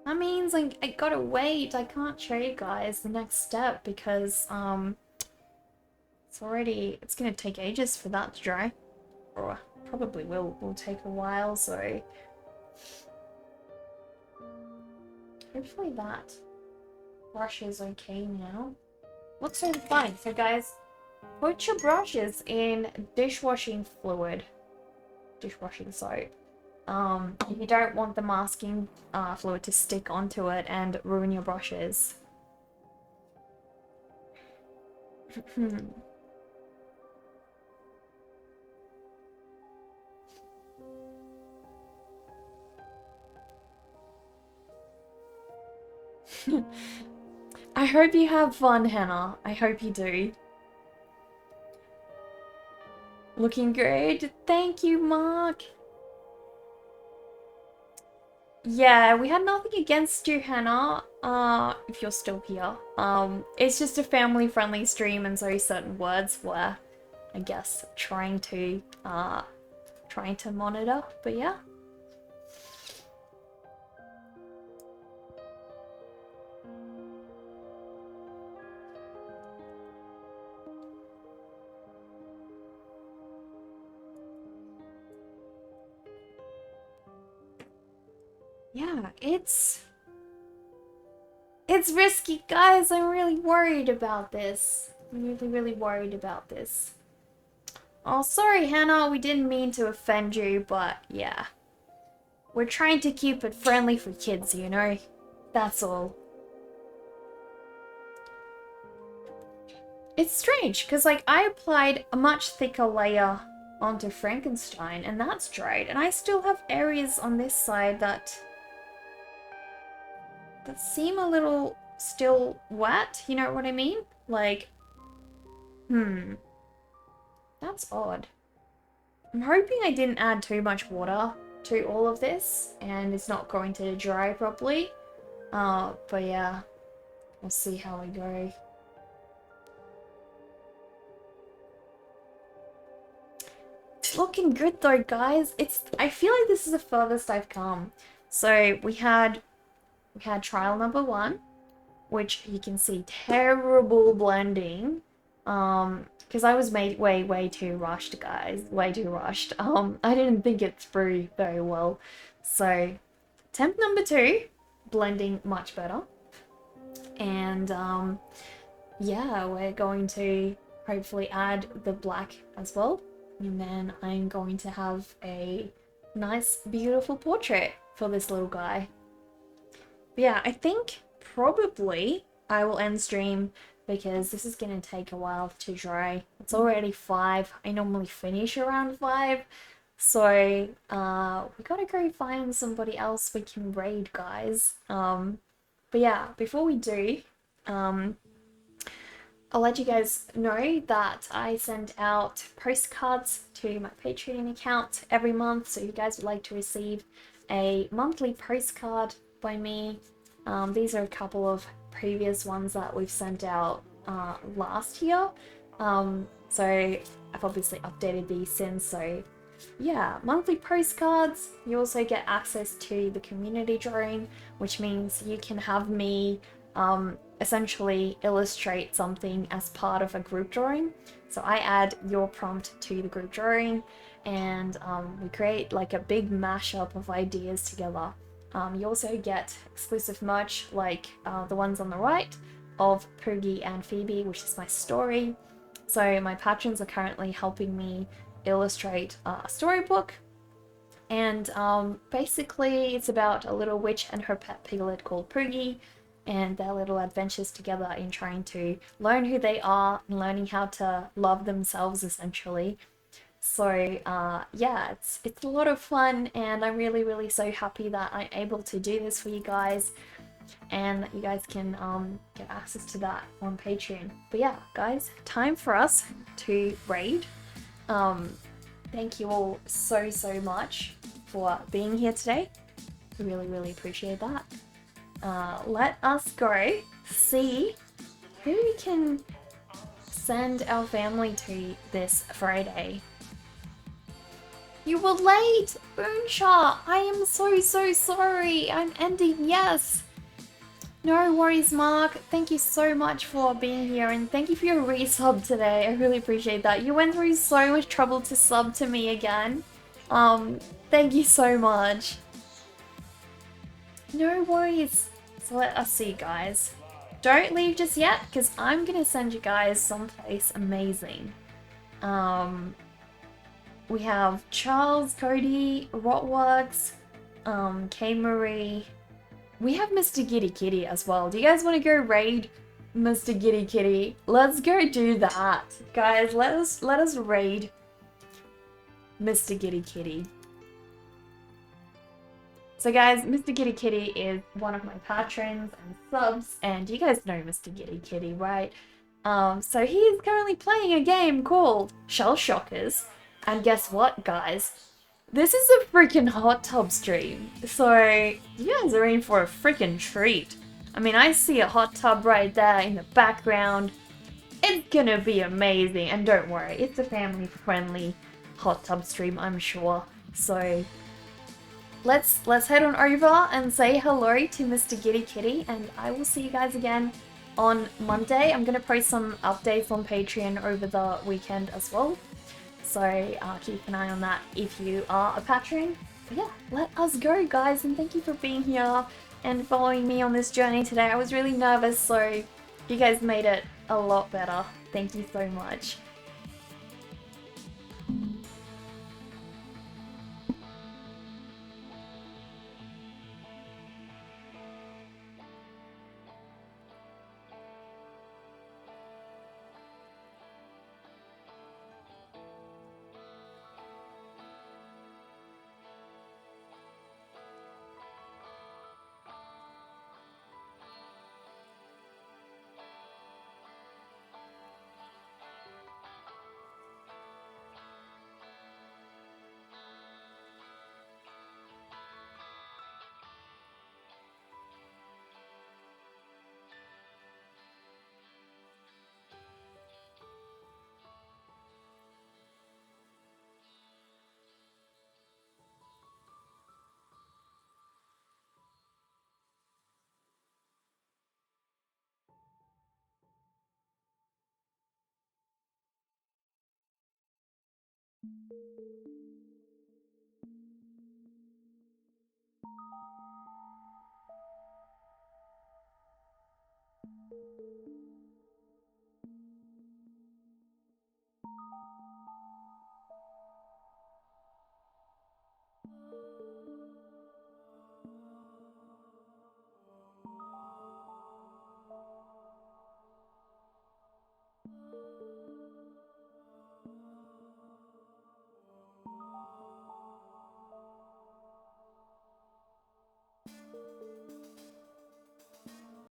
That means like I gotta wait. I can't show you guys the next step because it's gonna take ages for that to dry. Or probably will take a while, so hopefully that brush is okay now. Looks really fine. So guys, put your brushes in dishwashing fluid. Dishwashing soap. If you don't want the masking fluid to stick onto it and ruin your brushes. I hope you have fun, Hannah. I hope you do. Looking good. Thank you, Mark. Yeah, we had nothing against you, Hannah, if you're still here. It's just a family-friendly stream, and so certain words were, I guess, trying to monitor, but yeah. Yeah, it's risky, guys. I'm really worried about this. I'm really worried about this. Oh, sorry, Hannah. We didn't mean to offend you, but yeah. We're trying to keep it friendly for kids, you know? That's all. It's strange, because, like, I applied a much thicker layer onto Frankenstein, and that's dried, and I still have areas on this side that that seem a little still wet, you know what I mean? Like, that's odd. I'm hoping I didn't add too much water to all of this and it's not going to dry properly. But yeah, we'll see how we go. It's looking good though, guys. I feel like this is the furthest I've come. So we had trial number 1, which you can see terrible blending. Because I was made way too rushed, guys. Way too rushed. I didn't think it through very well. So attempt number 2, blending much better. And yeah, we're going to hopefully add the black as well. And then I'm going to have a nice, beautiful portrait for this little guy. But yeah, I think probably I will end stream because this is going to take a while to dry. It's already 5. I normally finish around 5. So we gotta go find somebody else we can raid, guys. But yeah, before we do, I'll let you guys know that I send out postcards to my Patreon account every month. So if you guys would like to receive a monthly postcard by me, these are a couple of previous ones that we've sent out last year. So I've obviously updated these since. So yeah, monthly postcards. You also get access to the community drawing, which means you can have me essentially illustrate something as part of a group drawing. So I add your prompt to the group drawing and we create like a big mashup of ideas together. You also get exclusive merch like the ones on the right of Poogie and Phoebe, which is my story. So my patrons are currently helping me illustrate a storybook, and basically it's about a little witch and her pet piglet called Poogie and their little adventures together in trying to learn who they are and learning how to love themselves essentially. So yeah, it's a lot of fun and I'm really so happy that I'm able to do this for you guys and that you guys can get access to that on Patreon. But yeah, guys, time for us to raid. Thank you all so much for being here today. I really appreciate that. Let us go see who we can send our family to this Friday. You were late, Boonshaw! I am so sorry. I'm ending, yes. No worries, Mark. Thank you so much for being here and thank you for your resub today. I really appreciate that. You went through so much trouble to sub to me again. Thank you so much. No worries. So let us see, guys. Don't leave just yet because I'm gonna send you guys someplace amazing. We have Charles, Cody, Rotworks, K Marie. We have Mr. Giddy Kitty as well. Do you guys want to go raid Mr. Giddy Kitty? Let's go do that. Guys, let us raid Mr. Giddy Kitty. So guys, Mr. Giddy Kitty is one of my patrons and subs, and you guys know Mr. Giddy Kitty, right? So he's currently playing a game called Shell Shockers, and guess what, guys? This is a freaking hot tub stream, so you guys are in for a freaking treat. I mean, I see a hot tub right there in the background. It's gonna be amazing, and don't worry, it's a family-friendly hot tub stream, I'm sure. So let's head on over and say hello to Mr. Giddy Kitty, and I will see you guys again on Monday. I'm gonna post some updates on Patreon over the weekend as well. So keep an eye on that if you are a patron. But yeah, let us go, guys, and thank you for being here and following me on this journey today. I was really nervous, so you guys made it a lot better. Thank you so much.